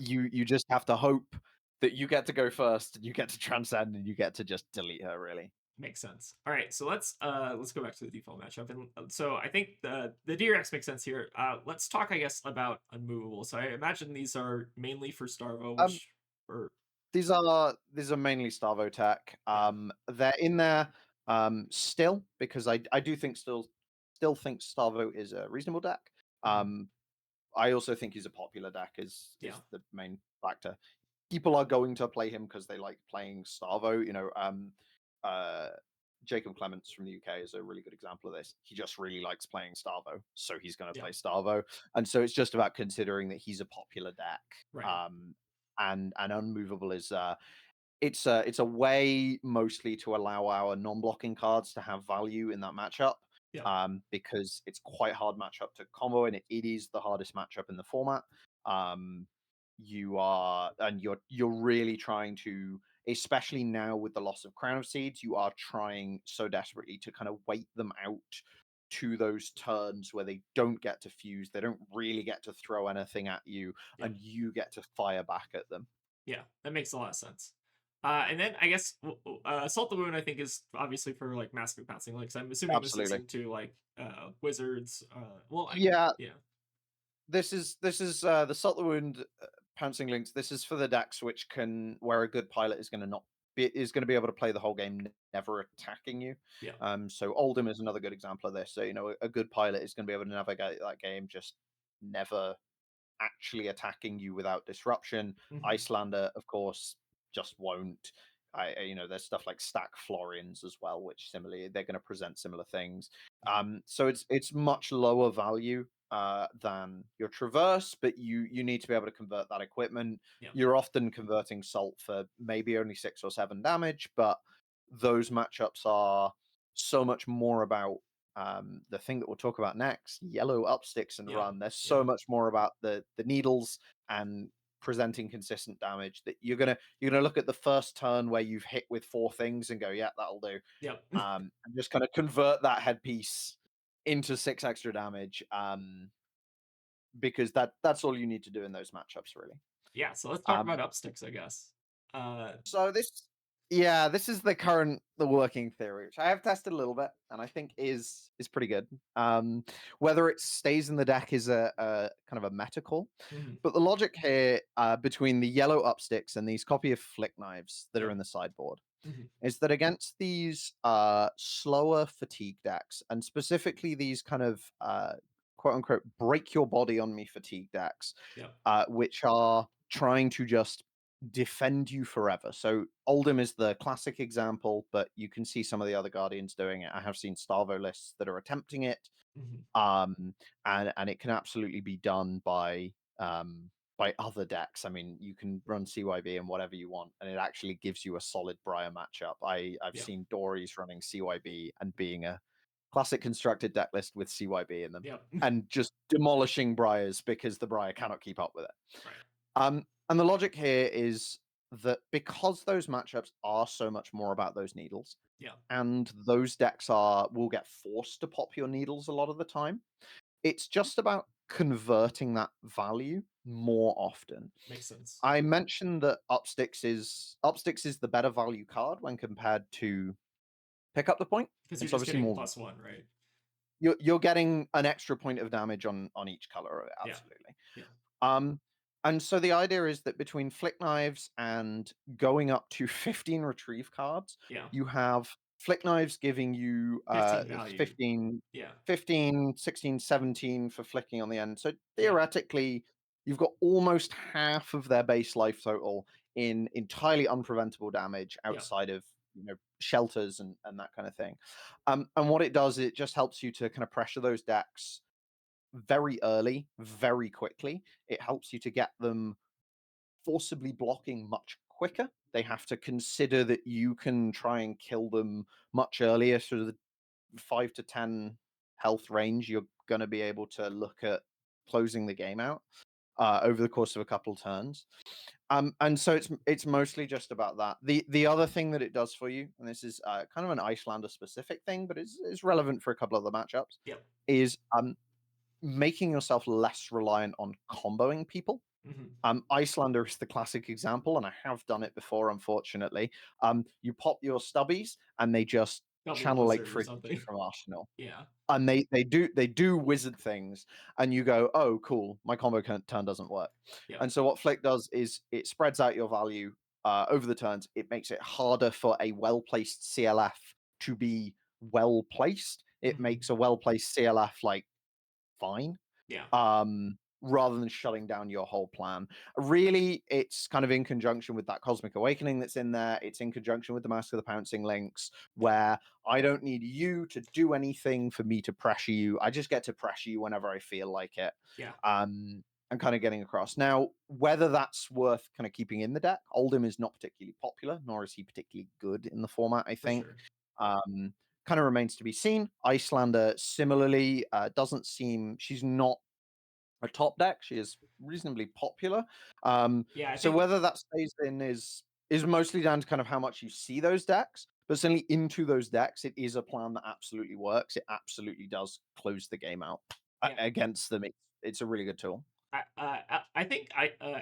Speaker 3: You just have to hope that you get to go first and you get to transcend and you get to just delete her. Really
Speaker 1: makes sense. All right, so let's go back to the default matchup, and so I think the DRX makes sense here. Let's talk, I guess, about unmovable. So I imagine these are mainly for Starvo,
Speaker 3: these are mainly Starvo tech. They're in there Still, because I do think still think Starvo is a reasonable deck.
Speaker 1: Mhm.
Speaker 3: I also think he's a popular deck is
Speaker 1: Yeah.
Speaker 3: the main factor. People are going to play him because they like playing Starvo. Uh, Jacob Clements from the UK is a really good example of this. He just really likes playing Starvo, so he's going to
Speaker 1: Yeah.
Speaker 3: play Starvo, and so it's just about considering that he's a popular deck.
Speaker 1: Right.
Speaker 3: And Unmovable is it's a way mostly to allow our non-blocking cards to have value in that matchup.
Speaker 1: Yeah.
Speaker 3: Because it's quite hard matchup to combo, and it is the hardest matchup in the format. Um, you're really trying to, especially now with the loss of Crown of Seeds, you are trying so desperately to kind of wait them out to those turns where they don't get to fuse, they don't really get to throw anything at you,
Speaker 1: Yeah.
Speaker 3: and you get to fire back at them.
Speaker 1: Yeah, that makes a lot of sense. And then I guess Assault the Wound I think is obviously for like massive pouncing links. I'm assuming this is
Speaker 3: Absolutely.
Speaker 1: into like wizards. Well,
Speaker 3: Yeah,
Speaker 1: yeah,
Speaker 3: this is the Salt the Wound pouncing links. This is for the decks which can where a good pilot is going to not be able to play the whole game, never attacking you.
Speaker 1: yeah,
Speaker 3: So Oldham is another good example of this. So a good pilot is going to be able to navigate that game, just never actually attacking you without disruption.
Speaker 1: hmm
Speaker 3: Icelander, of course, just won't. There's stuff like Stack Florians as well, which similarly they're going to present similar things.
Speaker 1: yeah,
Speaker 3: So it's much lower value than your Traverse, but you need to be able to convert that equipment.
Speaker 1: yeah,
Speaker 3: You're often converting Salt for maybe only 6 or 7 damage, but those matchups are so much more about the thing that we'll talk about next, yellow up sticks and
Speaker 1: yeah,
Speaker 3: run. There's so
Speaker 1: yeah,
Speaker 3: much more about the needles and presenting consistent damage that you're gonna look at the first turn where you've hit with 4 things and go, yeah, that'll do.
Speaker 1: yeah,
Speaker 3: And just kind of convert that headpiece into 6 extra damage. Because that's all you need to do in those matchups, really.
Speaker 1: yeah. So let's talk
Speaker 3: Um,
Speaker 1: about upsticks, I guess. Uh,
Speaker 3: So this is the working theory, which I have tested a little bit, and I think is pretty good. Whether it stays in the deck is a kind of a meta call,
Speaker 1: mhm,
Speaker 3: but the logic here between the yellow upsticks and these copy of flick knives that are
Speaker 1: yep,
Speaker 3: in the sideboard
Speaker 1: mhm,
Speaker 3: is that against these slower fatigue decks, and specifically these kind of quote unquote break your body on me fatigue decks,
Speaker 1: yep,
Speaker 3: which are trying to just defend you forever. So Oldham is the classic example, but you can see some of the other Guardians doing it. I have seen Starvo lists that are attempting it,
Speaker 1: mhm,
Speaker 3: um, and it can absolutely be done by other decks. I mean, you can run CYB and whatever you want, and it actually gives you a solid Briar matchup. I've
Speaker 1: yep,
Speaker 3: seen Dories running CYB and being a classic constructed deck list with CYB in them,
Speaker 1: yep,
Speaker 3: and just demolishing Briars because the Briar cannot keep up with it.
Speaker 1: right,
Speaker 3: And the logic here is that because those matchups are so much more about those needles,
Speaker 1: yeah,
Speaker 3: and those decks will get forced to pop your needles a lot of the time, it's just about converting that value more often.
Speaker 1: makes sense
Speaker 3: I mentioned that Upsticks is the better value card when compared to Pick Up the Point.
Speaker 1: because you're
Speaker 3: It's
Speaker 1: just
Speaker 3: obviously
Speaker 1: getting
Speaker 3: more,
Speaker 1: +1, right?
Speaker 3: you're getting an extra point of damage on each color,
Speaker 1: Yeah,
Speaker 3: absolutely.
Speaker 1: yeah,
Speaker 3: Um, and so the idea is that between Flick Knives and going up to 15 retrieve cards,
Speaker 1: yeah.
Speaker 3: you have Flick Knives giving you
Speaker 1: 15 value.
Speaker 3: 15,
Speaker 1: Yeah,
Speaker 3: 15, 16, 17 for flicking on the end. So
Speaker 1: yeah,
Speaker 3: theoretically, you've got almost half of their base life total in entirely unpreventable damage
Speaker 1: yeah,
Speaker 3: outside of shelters and that kind of thing. And what it does, it just helps you to kind of pressure those decks very early, very quickly. It helps you to get them forcibly blocking much quicker. They have to consider that you can try and kill them much earlier. So the 5 to 10 health range, you're going to be able to look at closing the game out over the course of a couple turns. And so it's mostly just about that. The other thing that it does for you, and this is kind of an Icelander specific thing, but it's relevant for a couple of the matchups,
Speaker 1: yeah,
Speaker 3: is making yourself less reliant on comboing people.
Speaker 1: mhm.
Speaker 3: Icelander is the classic example, and I have done it before, unfortunately. You pop your stubbies, and they just
Speaker 1: Double
Speaker 3: channel Lake
Speaker 1: wizard or
Speaker 3: Frequency
Speaker 1: something.
Speaker 3: from Arsenal,
Speaker 1: Yeah,
Speaker 3: and they do wizard things, and you go, oh, cool, my combo turn doesn't work.
Speaker 1: yeah,
Speaker 3: And so what Flick does is it spreads out your value over the turns. It makes it harder for a well placed CLF to be well placed. It
Speaker 1: Mhm.
Speaker 3: makes a well placed CLF like fine,
Speaker 1: Yeah.
Speaker 3: rather than shutting down your whole plan. Really, it's kind of in conjunction with that Cosmic Awakening that's in there. It's in conjunction with the Mask of the Pouncing Links,
Speaker 1: Yeah.
Speaker 3: where I don't need you to do anything for me to pressure you. I just get to pressure you whenever I feel like it.
Speaker 1: Yeah.
Speaker 3: And kind of getting across. Now, whether that's worth kind of keeping in the deck, Oldhim is not particularly popular, nor is he particularly good in the format, I
Speaker 1: For
Speaker 3: think.
Speaker 1: sure.
Speaker 3: Um, Kind of remains to be seen. Icelander, similarly, doesn't seem, she's not a top deck. She is reasonably popular.
Speaker 1: Yeah, I
Speaker 3: So
Speaker 1: think
Speaker 3: whether that stays in is mostly down to kind of how much you see those decks. But certainly into those decks, it is a plan that absolutely works. It absolutely does close the game out
Speaker 1: yeah.
Speaker 3: against them. It's a really good tool.
Speaker 1: I think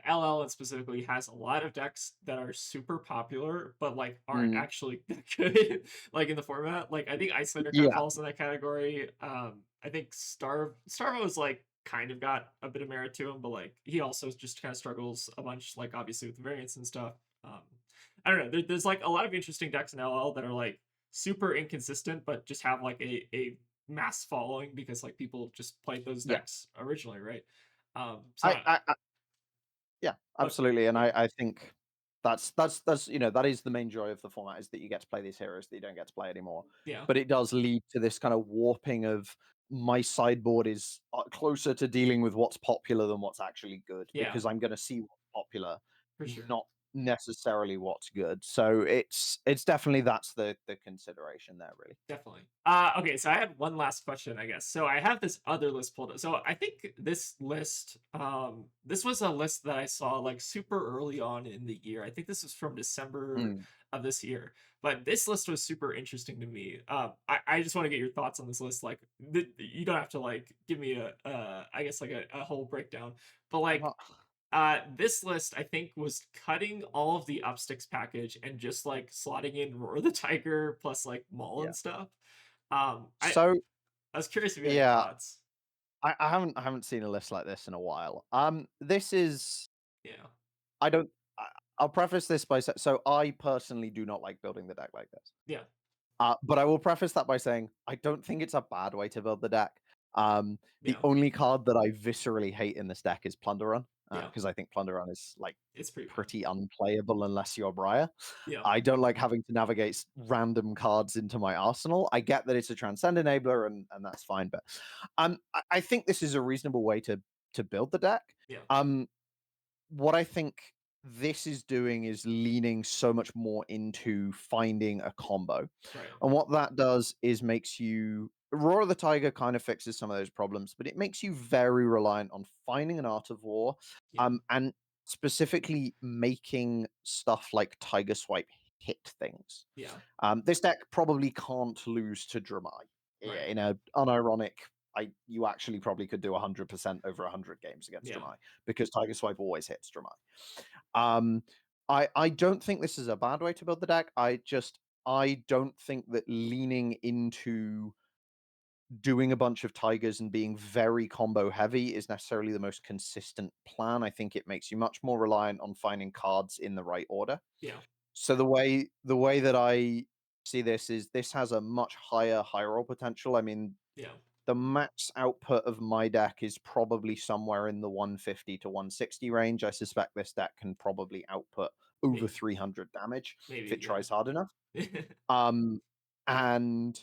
Speaker 1: LL specifically has a lot of decks that are super popular, but like aren't
Speaker 3: Mm,
Speaker 1: actually that good, like in the format. Like I think Icelander kind of
Speaker 3: yeah,
Speaker 1: falls in that category. I think Starvo is like kind of got a bit of merit to him, but like he also just kind of struggles a bunch, like obviously with the variants and stuff. Um, I don't know. There's like a lot of interesting decks in LL that are like super inconsistent, but just have like a mass following because like people just played those
Speaker 3: yeah.
Speaker 1: decks originally, right? So
Speaker 3: I Yeah,
Speaker 1: but
Speaker 3: absolutely. And
Speaker 1: yeah,
Speaker 3: I think that's that is the main joy of the format, is that you get to play these heroes that you don't get to play anymore.
Speaker 1: yeah,
Speaker 3: But it does lead to this kind of warping of my sideboard is closer to dealing with what's popular than what's actually good,
Speaker 1: yeah,
Speaker 3: because I'm going to see what's popular,
Speaker 1: for sure.
Speaker 3: not necessarily what's good. So it's definitely, that's the consideration there, really.
Speaker 1: Definitely. Okay, so I had one last question, I guess. So I have this other list pulled up. So I think this list, this was a list that I saw like super early on in the year. I think this was from December
Speaker 3: Mm,
Speaker 1: of this year. But this list was super interesting to me. I just want to get your thoughts on this list. Like, you don't have to like give me I guess like a whole breakdown. But like,
Speaker 3: well,
Speaker 1: this list, I think, was cutting all of the upsticks package and just like slotting in Roar the Tiger plus like Maul
Speaker 3: yeah.
Speaker 1: and stuff.
Speaker 3: So
Speaker 1: I was curious if you had any
Speaker 3: yeah,
Speaker 1: thoughts.
Speaker 3: I haven't seen a list like this in a while. This is
Speaker 1: Yeah,
Speaker 3: I don't. I, I'll preface this by saying, so I personally do not like building the deck like this.
Speaker 1: yeah,
Speaker 3: But I will preface that by saying I don't think it's a bad way to build the deck. The
Speaker 1: yeah,
Speaker 3: only card that I viscerally hate in this deck is Plunder Run,
Speaker 1: yeah.
Speaker 3: because I think Plunder Run is like
Speaker 1: It's pretty bad.
Speaker 3: pretty unplayable unless you're Briar.
Speaker 1: Yeah,
Speaker 3: I don't like having to navigate random cards into my arsenal. I get that it's a transcend enabler, and that's fine, but I think this is a reasonable way to build the deck.
Speaker 1: yeah,
Speaker 3: What I think this is doing is leaning so much more into finding a combo.
Speaker 1: right.
Speaker 3: And what that does is makes you, Roar of the Tiger kind of fixes some of those problems, but it makes you very reliant on finding an Art of War,
Speaker 1: Yeah,
Speaker 3: and specifically making stuff like Tiger Swipe hit things.
Speaker 1: yeah,
Speaker 3: This deck probably can't lose to Dramai.
Speaker 1: right.
Speaker 3: In a unironic, you actually probably could do 100% over 100 games against
Speaker 1: Yeah,
Speaker 3: Dramai, because Tiger Swipe always hits Dramai. Um, I don't think this is a bad way to build the deck. I don't think that leaning into doing a bunch of tigers and being very combo heavy is necessarily the most consistent plan. I think it makes you much more reliant on finding cards in the right order.
Speaker 1: yeah,
Speaker 3: So the way that I see this is, this has a much higher high roll potential. I mean,
Speaker 1: yeah,
Speaker 3: the max output of my deck is probably somewhere in the 150 to 160 range. I suspect this deck can probably output over
Speaker 1: maybe,
Speaker 3: 300 damage if
Speaker 1: maybe,
Speaker 3: it tries hard enough.
Speaker 1: yeah,
Speaker 3: Um, and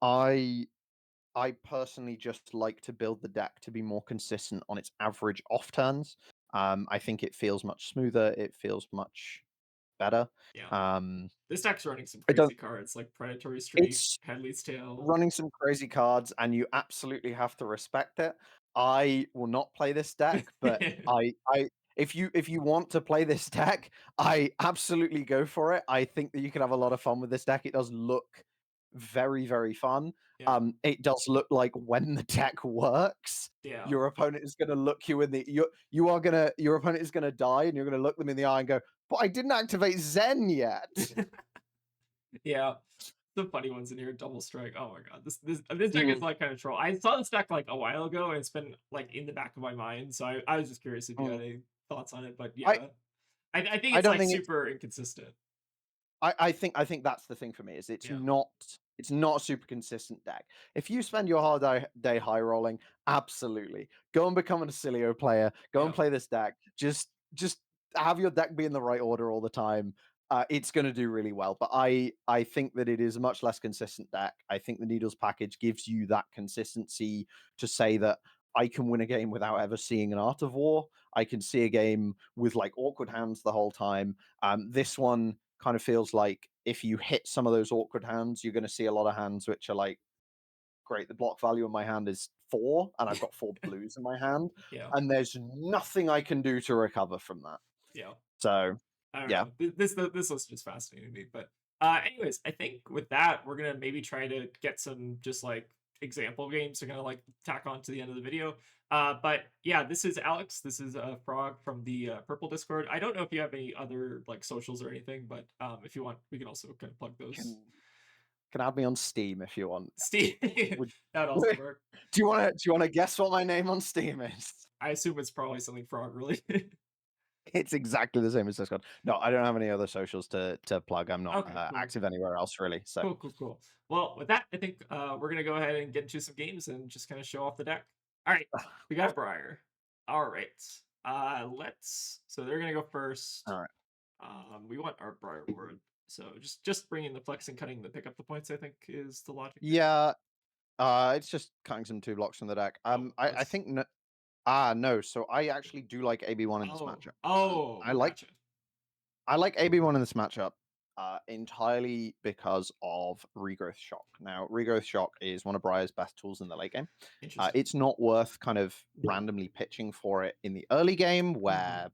Speaker 3: I I personally just like to build the deck to be more consistent on its average off turns. I think it feels much smoother. It feels much better.
Speaker 1: yeah.
Speaker 3: Um,
Speaker 1: This deck's running some
Speaker 3: I don't.
Speaker 1: crazy cards like Predatory Streak,
Speaker 3: It's
Speaker 1: Headley's Tail.
Speaker 3: running some crazy cards, and you absolutely have to respect it. I will not play this deck, but if you want to play this deck, I absolutely go for it. I think that you can have a lot of fun with this deck. It does look very, very fun.
Speaker 1: Yeah,
Speaker 3: It does look like when the deck works,
Speaker 1: yeah.
Speaker 3: your opponent is going to look you in the your opponent is going to die, and you're going to look them in the eye and go, "But I didn't activate Zen yet."
Speaker 1: Yeah, the funny ones in here, double strike. Oh my god, this deck is
Speaker 3: Mm,
Speaker 1: like kind of troll. I saw this deck like a while ago, and it's been like in the back of my mind. So I was just curious if you had
Speaker 3: mm.
Speaker 1: any thoughts on it. But
Speaker 3: I
Speaker 1: yeah, I think
Speaker 3: I
Speaker 1: it's
Speaker 3: don't
Speaker 1: like
Speaker 3: think it's
Speaker 1: super inconsistent.
Speaker 3: I think that's the thing for me is
Speaker 1: Yeah.
Speaker 3: it's not a super consistent deck. If you spend your hard day high rolling, absolutely go and become an Acilio player. Go and
Speaker 1: Yeah.
Speaker 3: play this deck. Just have your deck be in the right order all the time. It's going to do really well. But I think that it is a much less consistent deck. I think the Needles package gives you that consistency to say that I can win a game without ever seeing an Art of War. I can see a game with like awkward hands the whole time. This one kind of feels like if you hit some of those awkward hands, you're going to see a lot of hands which are like, great, the block value in my hand is 4, and I've got 4 blues in my hand,
Speaker 1: Yeah.
Speaker 3: and there's nothing I can do to recover from that.
Speaker 1: Yeah.
Speaker 3: So,
Speaker 1: I don't
Speaker 3: yeah.
Speaker 1: know. This list is fascinating to me. But anyways, I think with that, we're gonna maybe try to get some just like example games to kind of like tack on to the end of the video. But yeah, this is Alex. This is Frog from the Purple Discord. I don't know if you have any other like socials or anything, but if you want, we can also kind of plug those.
Speaker 3: Can add me on Steam if you want.
Speaker 1: Steve,
Speaker 3: Would
Speaker 1: that would also work.
Speaker 3: do you want to guess what my name on Steam is?
Speaker 1: I assume it's probably something Frog related.
Speaker 3: It's exactly the same as Discord. No, I don't have any other socials to plug. I'm not
Speaker 1: Okay, cool.
Speaker 3: active anywhere else really. So
Speaker 1: Cool, cool, cool. Well, with that, I think we're gonna go ahead and get into some games and just kind of show off the deck. All right, we got Briar. All right, let's. So they're gonna go first.
Speaker 3: all right.
Speaker 1: We want our Briar word. So just bringing the flex and cutting the pick up the points. I think is the logic. There.
Speaker 3: Yeah, it's just cutting some 2 blocks from the deck.
Speaker 1: Oh,
Speaker 3: I think no. So I actually do like AB1 in this
Speaker 1: oh,
Speaker 3: matchup.
Speaker 1: oh, gotcha.
Speaker 3: I like AB1 in this matchup entirely because of Regrowth Shock. Now, Regrowth Shock is one of Briar's best tools in the late game.
Speaker 1: Interesting.
Speaker 3: It's not worth kind of randomly pitching for it in the early game
Speaker 1: Mhm.
Speaker 3: where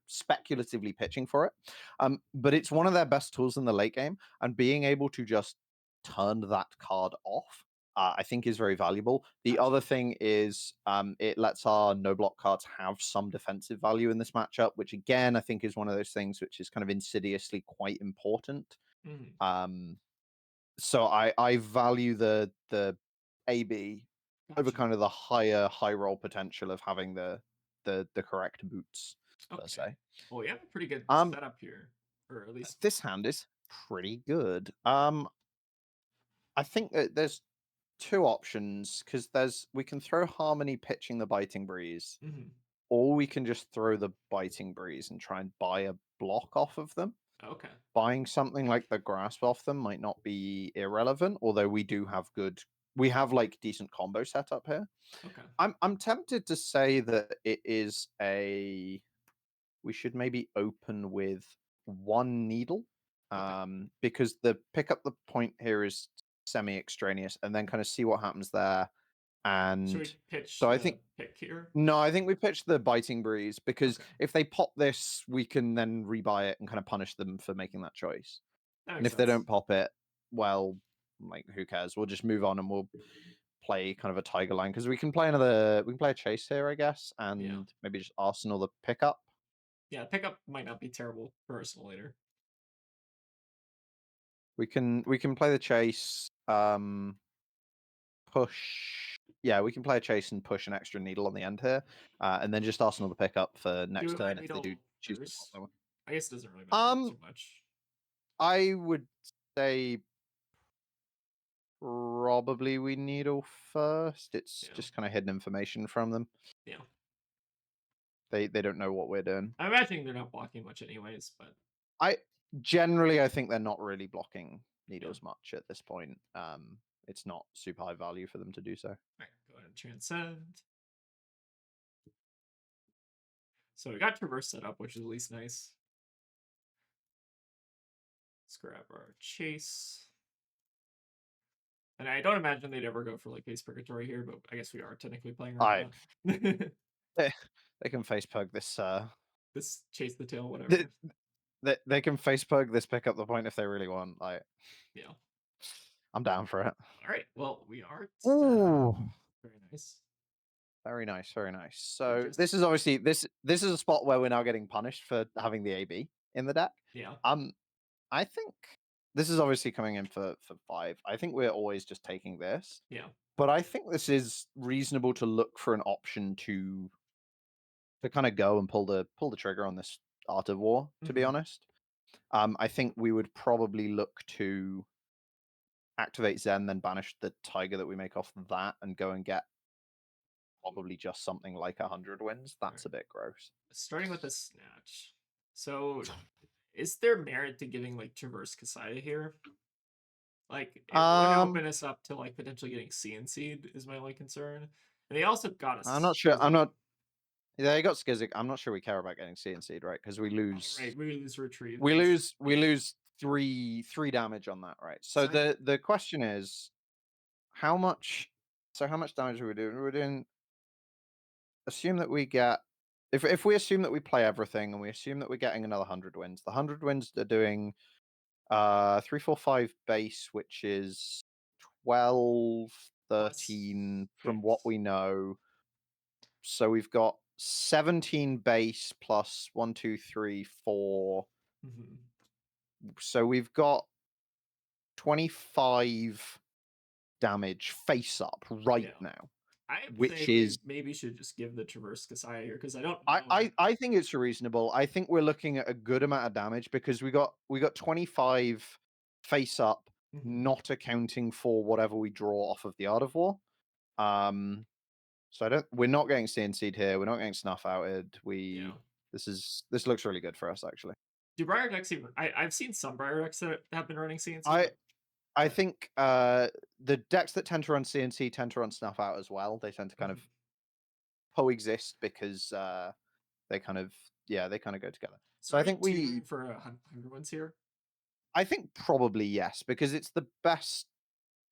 Speaker 3: speculatively pitching for it. But it's one of their best tools in the late game, and being able to just turn that card off I think is very valuable. The
Speaker 1: Gotcha.
Speaker 3: other thing is it lets our no block cards have some defensive value in this matchup, which again I think is one of those things which is kind of insidiously quite important.
Speaker 1: Mhm.
Speaker 3: So I value the AB over
Speaker 1: Gotcha.
Speaker 3: kind of the high roll potential of having the correct boots per
Speaker 1: Okay.
Speaker 3: se.
Speaker 1: Well, we have a pretty good
Speaker 3: Um,
Speaker 1: setup here, or at least.
Speaker 3: this hand is pretty good. I think that there's 2 options because we can throw Harmony pitching the Biting Breeze,
Speaker 1: Mhm.
Speaker 3: or we can just throw the Biting Breeze and try and buy a block off of them.
Speaker 1: Okay.
Speaker 3: Buying something like the Grasp off them might not be irrelevant, although we have like decent combo setup here.
Speaker 1: Okay.
Speaker 3: I'm tempted to say that it is we should maybe open with 1 needle.
Speaker 1: Okay.
Speaker 3: Because the pick up the point here is semi-extraneous, and then kind of see what happens there.
Speaker 1: Should
Speaker 3: And
Speaker 1: we pitch
Speaker 3: so I
Speaker 1: the
Speaker 3: think
Speaker 1: pick here?
Speaker 3: no, I think we pitched the Biting Breeze because
Speaker 1: Okay.
Speaker 3: if they pop this, we can then rebuy it and kind of punish them for making that choice.
Speaker 1: That
Speaker 3: And
Speaker 1: makes
Speaker 3: if they
Speaker 1: sense.
Speaker 3: don't pop it, well, like who cares? We'll just move on and we'll play kind of a Tiger Line because we can play a Chase here, I guess,
Speaker 1: Yeah.
Speaker 3: and maybe just Arsenal the pickup.
Speaker 1: Yeah, pickup might not be terrible for Arsenal later.
Speaker 3: We can play the Chase, push. Yeah, we can play a Chase and push an extra needle on the end here, and then just Arsenal the pickup for
Speaker 1: Do
Speaker 3: next
Speaker 1: it by
Speaker 3: turn if they do
Speaker 1: needle
Speaker 3: choose to pop
Speaker 1: first.
Speaker 3: that one.
Speaker 1: I guess it doesn't really matter too much.
Speaker 3: I would say probably we needle first. It's
Speaker 1: Yeah.
Speaker 3: just kind of hidden information from them.
Speaker 1: Yeah.
Speaker 3: They don't know what we're doing.
Speaker 1: I'm imagining they're not blocking much anyways, but
Speaker 3: I think they're not really blocking needles much at this point. It's not super high value for them to do so.
Speaker 1: all right, go ahead and transcend. So we got traverse set up, which is at least nice. Let's grab our chase. And I don't imagine they'd ever go for like Ace Purgatory here, but I guess we are technically playing around that.
Speaker 3: They can face pug this.
Speaker 1: This chase the tail, whatever.
Speaker 3: They can face pug this, pick up the point if they really want. Like,
Speaker 1: Yeah.
Speaker 3: I'm down for it.
Speaker 1: All right. Well, we are.
Speaker 3: Ooh.
Speaker 1: Very nice.
Speaker 3: Very nice, very nice. So
Speaker 1: just-
Speaker 3: this is obviously this is a spot where we're now getting punished for having the AB in the deck.
Speaker 1: Yeah.
Speaker 3: I think this is obviously coming in for 5. I think we're always just taking this.
Speaker 1: Yeah.
Speaker 3: But I think this is reasonable to look for an option to kind of go and pull the trigger on this Art of War, to be honest. I think we would probably look to activate Zen, then banish the tiger that we make off that, and go and get probably just something like 100 wins. That's a bit gross.
Speaker 1: Starting with the snatch. So, is there merit to giving like Traverse Kasaya here? Like, it would
Speaker 3: Um,
Speaker 1: open us up to like potentially getting CNC'd is my only concern. And they also got
Speaker 3: I'm
Speaker 1: us.
Speaker 3: not sure. I'm not. Yeah, you got Skizzik. I'm not sure we care about getting CNC'd, right? Because we lose.
Speaker 1: Right, we lose retrieve.
Speaker 3: We lose. We lose three damage on that, right? So
Speaker 1: So
Speaker 3: the question is, how much? So how much damage are we doing? We're doing. Assume that we get. If we assume that we play everything and we assume that we're getting another 100 wins, the 100 wins are doing 3, 4, 5 base, which is 12,
Speaker 1: plus
Speaker 3: 13 from what
Speaker 1: 6.
Speaker 3: we know. So we've got 17 base plus 1, 2, 3, 4.
Speaker 1: Mhm.
Speaker 3: So we've got 25 damage face up right
Speaker 1: Yeah.
Speaker 3: now,
Speaker 1: I
Speaker 3: which
Speaker 1: say we
Speaker 3: is
Speaker 1: maybe should just give the Traverse Kasaya here because I don't
Speaker 3: I,
Speaker 1: know.
Speaker 3: I I think it's reasonable. I think we're looking at a good amount of damage because we got 25 face up,
Speaker 1: Mhm.
Speaker 3: not accounting for whatever we draw off of the Art of War. So we're not getting CNC'd here. We're not getting snuff outed.
Speaker 1: Yeah.
Speaker 3: This looks really good for us actually.
Speaker 1: Do Briar decks even? I've seen some Briar decks that have been running CNC,
Speaker 3: I
Speaker 1: but
Speaker 3: I think the decks that tend to run CNC tend to run snuff out as well. They tend to kind of
Speaker 1: Mhm.
Speaker 3: coexist because they kind of they kind of go together.
Speaker 1: So
Speaker 3: So
Speaker 1: are
Speaker 3: I
Speaker 1: we
Speaker 3: think
Speaker 1: tutoring for 100 wins here?
Speaker 3: I think probably yes because it's the best.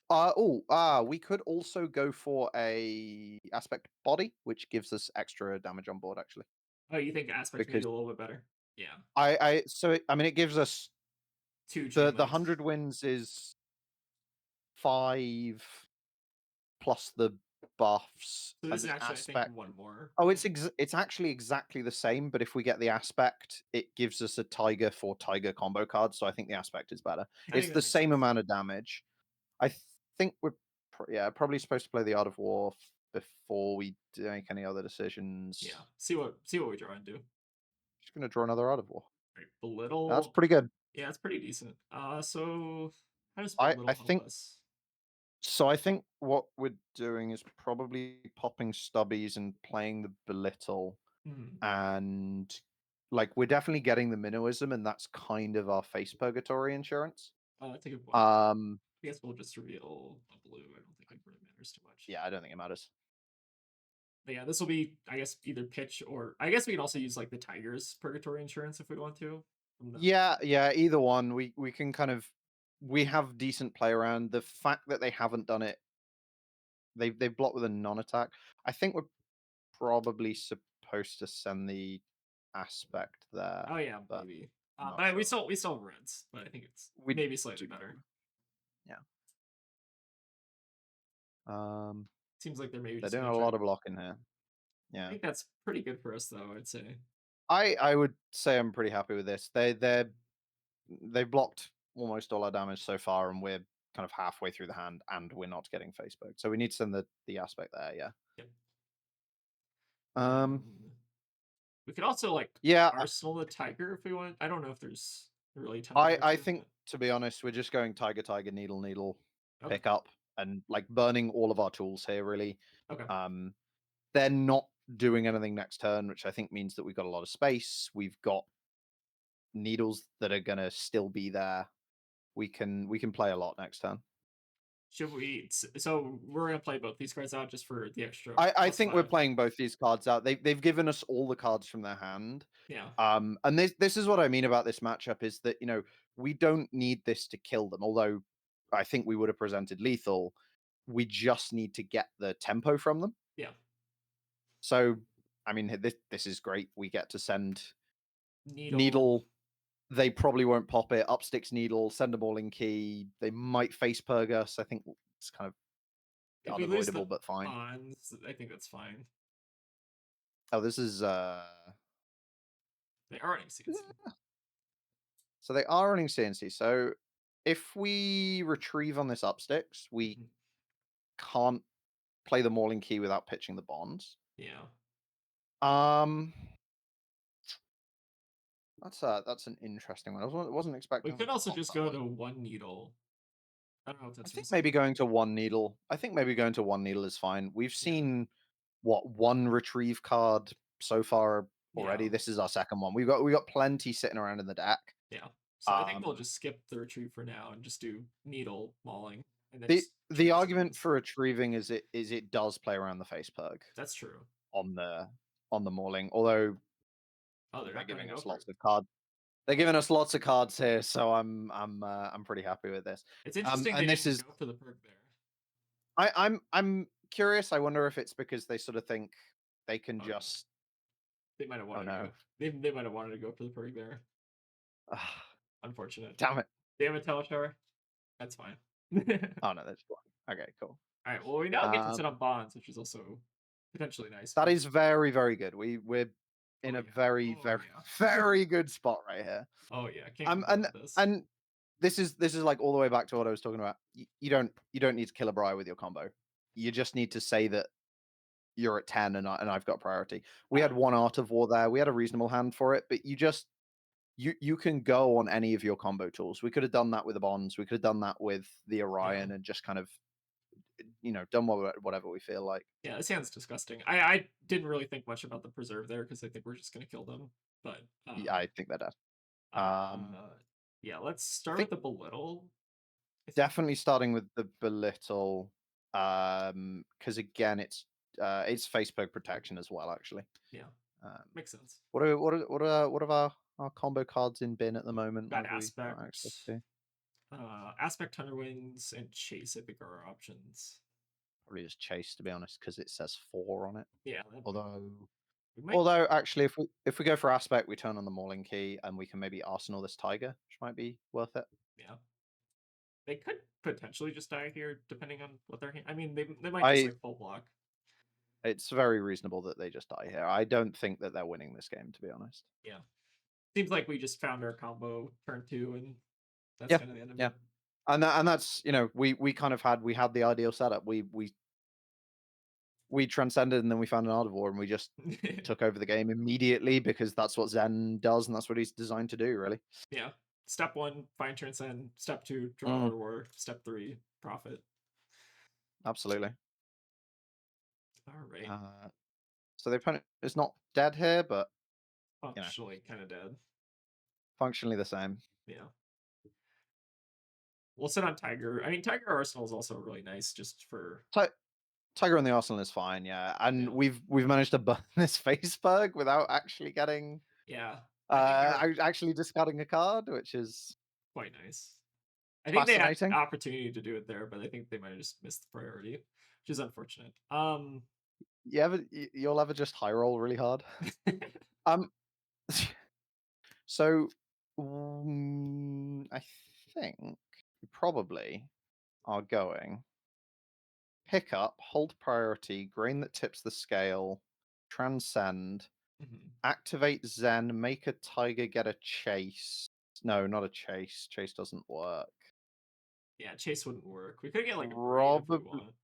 Speaker 3: We could also go for a aspect body, which gives us extra damage on board actually.
Speaker 1: Oh, you think aspect maybe
Speaker 3: Because
Speaker 1: a little bit better? Yeah,
Speaker 3: I mean it gives us
Speaker 1: two
Speaker 3: the
Speaker 1: chain
Speaker 3: the
Speaker 1: links.
Speaker 3: 100 wins is 5 plus the buffs
Speaker 1: So
Speaker 3: and
Speaker 1: this is
Speaker 3: the
Speaker 1: actually I think
Speaker 3: aspect.
Speaker 1: one more.
Speaker 3: Oh, it's actually exactly the same, but if we get the aspect, it gives us a tiger for tiger combo cards. So I think the aspect is better.
Speaker 1: I
Speaker 3: It's
Speaker 1: think that
Speaker 3: the
Speaker 1: makes
Speaker 3: same
Speaker 1: sense.
Speaker 3: amount of damage. I think we're probably supposed to play the Art of War before we make any other decisions.
Speaker 1: Yeah, see what we draw into.
Speaker 3: Just gonna draw another Art of War.
Speaker 1: Right,
Speaker 3: That's
Speaker 1: belittle.
Speaker 3: pretty good.
Speaker 1: Yeah, it's pretty decent. So how does
Speaker 3: I
Speaker 1: belittle help
Speaker 3: think
Speaker 1: us?
Speaker 3: so. I think what we're doing is probably popping stubbies and playing the belittle,
Speaker 1: Hmm.
Speaker 3: and like we're definitely getting the minnowism, and that's kind of our face purgatory insurance.
Speaker 1: Oh, that's a good point.
Speaker 3: Um,
Speaker 1: I guess we'll just reveal a blue. I don't think it really matters too much.
Speaker 3: yeah, I don't think it matters.
Speaker 1: But yeah, this will be, I guess, either pitch or I guess we can also use like the Tigers Purgatory Insurance if we want to. From the,
Speaker 3: Yeah, either one. We can kind of we have decent play around. The fact that they haven't done it, they've blocked with a non-attack. I think we're probably supposed to send the aspect there,
Speaker 1: oh yeah,
Speaker 3: but
Speaker 1: maybe.
Speaker 3: I'm not
Speaker 1: But we
Speaker 3: sure.
Speaker 1: still have reds, but I think it's
Speaker 3: We
Speaker 1: maybe slightly
Speaker 3: do.
Speaker 1: better.
Speaker 3: Yeah. Um,
Speaker 1: Seems like they're maybe
Speaker 3: they're
Speaker 1: just
Speaker 3: doing
Speaker 1: gonna
Speaker 3: a
Speaker 1: try
Speaker 3: lot
Speaker 1: to.
Speaker 3: of blocking here.
Speaker 1: I
Speaker 3: Yeah.
Speaker 1: think that's pretty good for us, though. I'd say.
Speaker 3: I would say I'm pretty happy with this. They've blocked almost all our damage so far, and we're kind of halfway through the hand, and we're not getting Facebook. So we need to send the aspect there. Yeah.
Speaker 1: Yep.
Speaker 3: Um.
Speaker 1: We could also like
Speaker 3: Yeah.
Speaker 1: Arsenal the Tiger if we want. I don't know if there's really a ton of
Speaker 3: I
Speaker 1: merits
Speaker 3: think to be honest, we're just going tiger tiger needle needle
Speaker 1: okay.
Speaker 3: pick up and like burning all of our tools here. Really.
Speaker 1: Okay.
Speaker 3: Um. They're not doing anything next turn, which I think means that we've got a lot of space. We've got needles that are gonna still be there. We can play a lot next turn.
Speaker 1: Should we? So we're gonna play both these cards out just for the extra
Speaker 3: I
Speaker 1: plus
Speaker 3: think we're
Speaker 1: 5.
Speaker 3: playing both these cards out. They've given us all the cards from their hand.
Speaker 1: Yeah.
Speaker 3: And this is what I mean about this matchup is that we don't need this to kill them. Although I think we would have presented lethal. We just need to get the tempo from them.
Speaker 1: Yeah.
Speaker 3: So I mean this is great. We get to send
Speaker 1: Needle.
Speaker 3: needle. They probably won't pop it. Up sticks needle. Send them all in key. They might face purge us. I think it's kind of
Speaker 1: If we lose
Speaker 3: unavoidable,
Speaker 1: the
Speaker 3: but fine.
Speaker 1: pawns, I think that's fine.
Speaker 3: Oh, this is
Speaker 1: They are running CNC.
Speaker 3: so they are running CNC. So if we retrieve on this up sticks, we
Speaker 1: Mhm.
Speaker 3: can't play the mauling key without pitching the bonds.
Speaker 1: Yeah.
Speaker 3: Um That's an interesting one. Wasn't
Speaker 1: We
Speaker 3: expecting
Speaker 1: could
Speaker 3: to
Speaker 1: also
Speaker 3: pop
Speaker 1: just
Speaker 3: that
Speaker 1: go
Speaker 3: one.
Speaker 1: to one needle. I don't know if
Speaker 3: I
Speaker 1: that's
Speaker 3: think
Speaker 1: risky.
Speaker 3: maybe going to one needle. I think maybe going to one needle is fine. We've
Speaker 1: Yeah.
Speaker 3: seen what one retrieve card so far already.
Speaker 1: Yeah.
Speaker 3: This is our second one. We got plenty sitting around in the deck.
Speaker 1: Yeah. So I think we'll
Speaker 3: Um,
Speaker 1: just skip the retrieve for now and just do needle mauling and then
Speaker 3: the
Speaker 1: just
Speaker 3: the
Speaker 1: choose
Speaker 3: argument
Speaker 1: something.
Speaker 3: for retrieving is it does play around the face perk
Speaker 1: That's true.
Speaker 3: on the mauling, although
Speaker 1: Oh, they're
Speaker 3: they're
Speaker 1: not going to
Speaker 3: giving
Speaker 1: go
Speaker 3: us
Speaker 1: for it.
Speaker 3: lots of cards. They're giving us lots of cards here, so I'm pretty happy with this.
Speaker 1: It's interesting they
Speaker 3: And this
Speaker 1: didn't
Speaker 3: is
Speaker 1: go for the perk there.
Speaker 3: I'm curious. I wonder if it's because they sort of think they can
Speaker 1: Oh, no.
Speaker 3: just.
Speaker 1: They might have
Speaker 3: Oh
Speaker 1: wanted to
Speaker 3: no!
Speaker 1: go. They might have wanted to go for the perk there. Unfortunate.
Speaker 3: Damn it!
Speaker 1: Damn it, Teleshar. That's fine.
Speaker 3: Oh no, that's fine. Okay, cool.
Speaker 1: All right. Well, we now get to
Speaker 3: Um,
Speaker 1: sit on bonds, which is also potentially nice.
Speaker 3: that is very very good. We're in
Speaker 1: Oh
Speaker 3: a
Speaker 1: yeah.
Speaker 3: very
Speaker 1: Oh
Speaker 3: very
Speaker 1: yeah.
Speaker 3: very good spot right here.
Speaker 1: Oh yeah. Can't
Speaker 3: Um,
Speaker 1: complain
Speaker 3: and
Speaker 1: with this.
Speaker 3: and this is like all the way back to what I was talking about. You don't need to kill a Briar with your combo. You just need to say that you're at 10 and I've got priority. We had one Art of War there. We had a reasonable hand for it, but you can go on any of your combo tools. We could have done that with the bonds. We could have done that with the
Speaker 1: Yeah.
Speaker 3: Orion and just kind of done whatever we feel like.
Speaker 1: Yeah. This hand's disgusting. I didn't really think much about the preserve there because I think we're just gonna kill them. But
Speaker 3: Yeah, I think that does.
Speaker 1: uh, yeah. Let's
Speaker 3: I
Speaker 1: start with
Speaker 3: think
Speaker 1: the belittle. I think.
Speaker 3: definitely starting with the belittle, because again, it's Facebook protection as well. Actually,
Speaker 1: Yeah.
Speaker 3: um,
Speaker 1: Makes sense.
Speaker 3: what are our combo cards in bin at the moment? What
Speaker 1: Got
Speaker 3: have we got
Speaker 1: aspect.
Speaker 3: access to?
Speaker 1: Aspect Hunter Wings and Chase, I think, are our options.
Speaker 3: Probably just Chase, to be honest, because it says 4 on it.
Speaker 1: Yeah,
Speaker 3: Although,
Speaker 1: we might.
Speaker 3: although actually, if we go for aspect, we turn on the mauling key, and we can maybe arsenal this tiger, which might be worth it.
Speaker 1: Yeah, they could potentially just die here, depending on what they're. I mean, they might just
Speaker 3: I
Speaker 1: like full block.
Speaker 3: It's very reasonable that they just die here. I don't think that they're winning this game, to be honest.
Speaker 1: Yeah, seems like we just found our combo turn 2, and that's
Speaker 3: Yeah,
Speaker 1: kind of the end of
Speaker 3: yeah,
Speaker 1: it.
Speaker 3: and that's we kind of had the ideal setup. We transcended, and then we found an Art of War, and we just took over the game immediately because that's what Zen does, and that's what he's designed to do, really.
Speaker 1: Yeah. Step 1, find transcend. Step 2, draw
Speaker 3: Mm,
Speaker 1: Art of War. Step 3, profit.
Speaker 3: absolutely.
Speaker 1: All right.
Speaker 3: So the opponent is not dead here, but
Speaker 1: Functionally kind of dead.
Speaker 3: functionally the same.
Speaker 1: Yeah. We'll sit on Tiger. I mean, Tiger Arsenal is also really nice just for.
Speaker 3: Tiger on the Arsenal is fine, yeah, and
Speaker 1: Yeah.
Speaker 3: we've managed to burn this Faceberg without actually getting
Speaker 1: Yeah. I think they're
Speaker 3: actually discarding a card, which is
Speaker 1: quite nice. I think they had
Speaker 3: fascinating.
Speaker 1: opportunity to do it there, but I think they might have just missed the priority, which is unfortunate.
Speaker 3: You'll ever just high roll really hard. Um, so I think we probably are going pick up, hold priority, grain that tips the scale, transcend,
Speaker 1: Mhm.
Speaker 3: activate Zen, make a tiger get a chase. No, not a chase. Chase doesn't work.
Speaker 1: Yeah, Chase wouldn't work. We could get like a breed if we
Speaker 3: Probably
Speaker 1: want.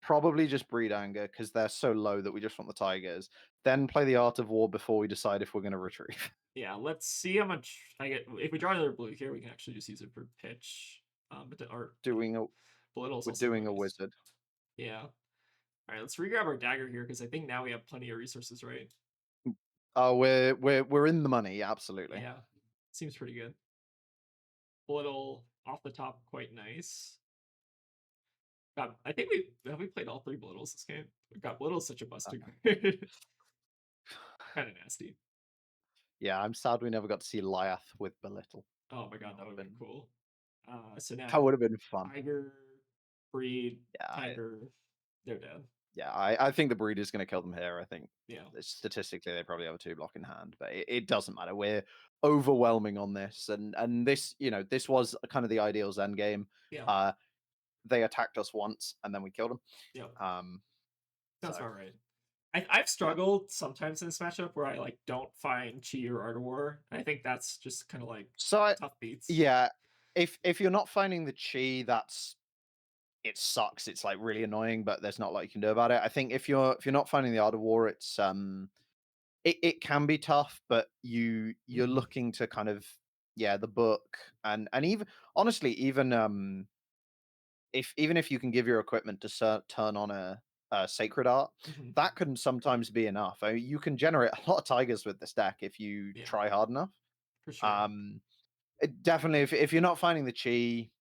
Speaker 3: Probably just breed anger because they're so low that we just want the tigers. Then play the Art of War before we decide if we're going to retrieve.
Speaker 1: Yeah, let's see how much I get. If we draw another blue here, we can actually just use it for pitch.
Speaker 3: doing a
Speaker 1: Belittle's
Speaker 3: We're
Speaker 1: also
Speaker 3: doing a
Speaker 1: nice.
Speaker 3: wizard.
Speaker 1: Yeah. All right, let's regrab our dagger here because I think now we have plenty of resources, right?
Speaker 3: Oh, we're in the money. Absolutely.
Speaker 1: Yeah, seems pretty good. Belittle off the top, quite nice. God, I think we played all 3 Belittles this game. God, Belittle's such a busted card. Kind of nasty.
Speaker 3: Yeah, I'm sad we never got to see Lyath with belittle.
Speaker 1: Oh my god, that would have been cool. So now
Speaker 3: That would have been fun.
Speaker 1: Tiger, Breed,
Speaker 3: Yeah,
Speaker 1: Tiger, they're dead.
Speaker 3: yeah. I think the breed is going to kill them here. I think
Speaker 1: Yeah.
Speaker 3: statistically they probably have a 2-block in hand, but it doesn't matter. We're overwhelming on this, and this this was kind of the ideal Zen game.
Speaker 1: Yeah.
Speaker 3: They attacked us once, and then we killed them.
Speaker 1: Yeah.
Speaker 3: So
Speaker 1: That's about right. I've struggled sometimes in this matchup where I like don't find Chi or Art of War. I think that's just kind of like tough beats.
Speaker 3: yeah, if you're not finding the chi, it sucks. It's like really annoying, but there's not a lot you can do about it. I think if you're not finding the Art of War, it can be tough, but you're
Speaker 1: Mhm.
Speaker 3: looking to kind of the book and even honestly even if even if you can give your equipment to turn on a sacred art,
Speaker 1: Mhm.
Speaker 3: that can sometimes be enough. I mean, you can generate a lot of tigers with this deck if you
Speaker 1: Yeah,
Speaker 3: try hard enough.
Speaker 1: for sure.
Speaker 3: Um, definitely, if you're not finding the chi,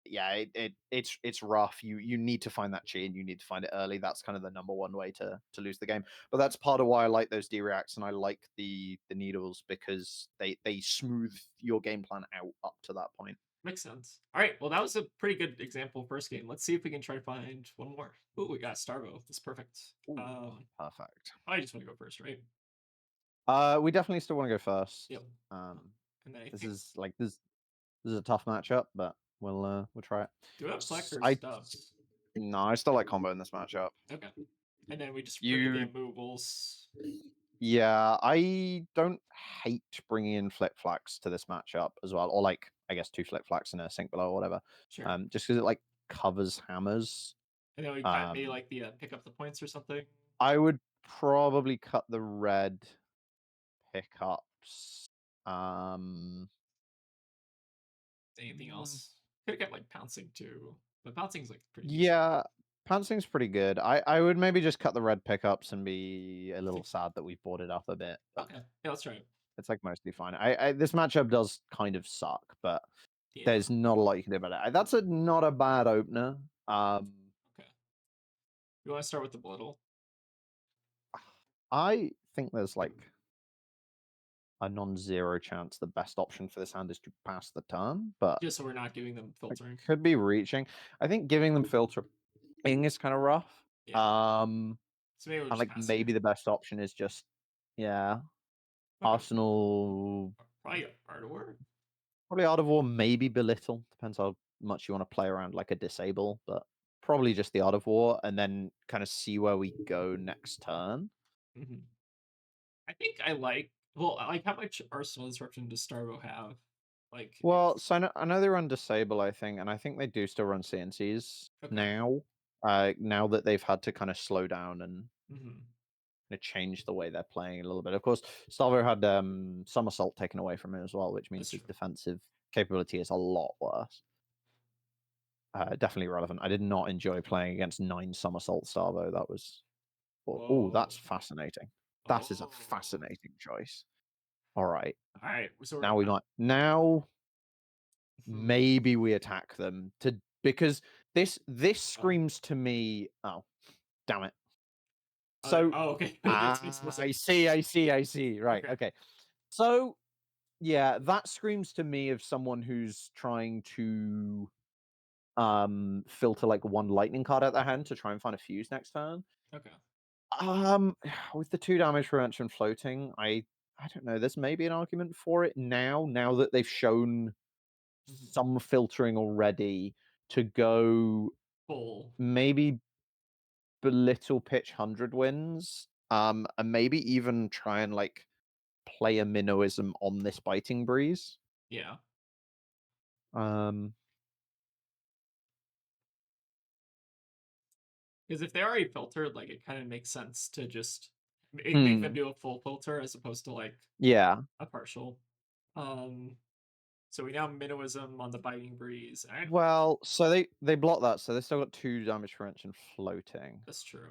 Speaker 3: yeah, it's rough. You need to find that chi and you need to find it early. That's kind of the number one way to lose the game. But that's part of why I like those D-reacts and I like the needles because they smooth your game plan out up to that point.
Speaker 1: Makes sense. All right. Well, that was a pretty good example first game. Let's see if we can try to find one more. Ooh, we got Starvo. That's perfect.
Speaker 3: Ooh, perfect.
Speaker 1: I just want to go first, right?
Speaker 3: We definitely still want to go first.
Speaker 1: Yep. And then I
Speaker 3: This
Speaker 1: think,
Speaker 3: is like this is a tough matchup, but we'll try it.
Speaker 1: do we have select or
Speaker 3: I
Speaker 1: stubs?
Speaker 3: no, I still like combo in this matchup.
Speaker 1: Okay. And then we just bring in the
Speaker 3: You
Speaker 1: immovables.
Speaker 3: Yeah, I don't hate bringing in flip flacks to this matchup as well, or like I guess two flip flacks and a sink below or whatever.
Speaker 1: Sure.
Speaker 3: Just because it like covers hammers.
Speaker 1: And then we cut maybe
Speaker 3: Um,
Speaker 1: like the pick up the points or something.
Speaker 3: I would probably cut the red pickups.
Speaker 1: Anything
Speaker 3: Mm,
Speaker 1: else? Could get like pouncing too. But pouncing's like pretty decent.
Speaker 3: Yeah, Pouncing's pretty good. I would maybe just cut the red pickups and be a little sad that we've bought it up a bit, but
Speaker 1: Okay. Yeah, let's try it.
Speaker 3: it's like mostly fine. I this matchup does kind of suck, but
Speaker 1: Yeah.
Speaker 3: there's not a lot you can do about it. That's not a bad opener.
Speaker 1: Okay. You want to start with the belittle?
Speaker 3: I think there's like a non-zero chance the best option for this hand is to pass the turn, but
Speaker 1: Just so we're not giving them
Speaker 3: I
Speaker 1: filtering.
Speaker 3: could be reaching. I think giving them filtering is kind of rough.
Speaker 1: Yeah. So maybe we'll
Speaker 3: And
Speaker 1: just
Speaker 3: like
Speaker 1: pass here.
Speaker 3: maybe the best option is just yeah,
Speaker 1: Okay.
Speaker 3: Arsenal,
Speaker 1: Probably Ardor.
Speaker 3: probably Art of War, maybe Belittle. Depends how much you want to play around like a disable, but probably just the Art of War, and then kind of see where we go next turn.
Speaker 1: Hmm. I think I like. Well, I like how much Arsenal Disruption does Starvo have? Like,
Speaker 3: Well, so I know they run disable, I think, and I think they do still run CNCs
Speaker 1: okay.
Speaker 3: now. Now that they've had to kind of slow down and
Speaker 1: Hmm.
Speaker 3: change the way they're playing a little bit. Of course, Starvo had somersault taken away from him as well, which means
Speaker 1: That's
Speaker 3: his
Speaker 1: true.
Speaker 3: defensive capability is a lot worse. Definitely relevant. I did not enjoy playing against 9 somersault Starvo. That was oh,
Speaker 1: Whoa.
Speaker 3: that's fascinating. That is a
Speaker 1: Oh.
Speaker 3: fascinating choice. All right,
Speaker 1: All right. So we're
Speaker 3: now we might now
Speaker 1: hmm.
Speaker 3: maybe we attack them to because this
Speaker 1: Oh.
Speaker 3: screams to me. Oh, damn it!
Speaker 1: Oh.
Speaker 3: So
Speaker 1: Oh. Okay. That makes more
Speaker 3: I
Speaker 1: sense.
Speaker 3: see, I see, I see. Right,
Speaker 1: Okay.
Speaker 3: okay. So yeah, that screams to me of someone who's trying to filter like one lightning card out their hand to try and find a fuse next turn.
Speaker 1: Okay.
Speaker 3: With the 2 damage prevention floating, I don't know. There's maybe an argument for it now that they've shown
Speaker 1: Hmm.
Speaker 3: some filtering already to go
Speaker 1: Full.
Speaker 3: maybe belittle pitch 100 wins, and maybe even try and like play a minnowism on this biting breeze.
Speaker 1: Yeah.
Speaker 3: Um,
Speaker 1: Because if they already filtered, like it kind of makes sense to just make them
Speaker 3: hmm,
Speaker 1: do a full filter as opposed to like
Speaker 3: yeah.
Speaker 1: a partial. Um. So we now minnowism on the biting breeze. I
Speaker 3: Well, so they block that, so they still got 2 damage prevention floating.
Speaker 1: That's true.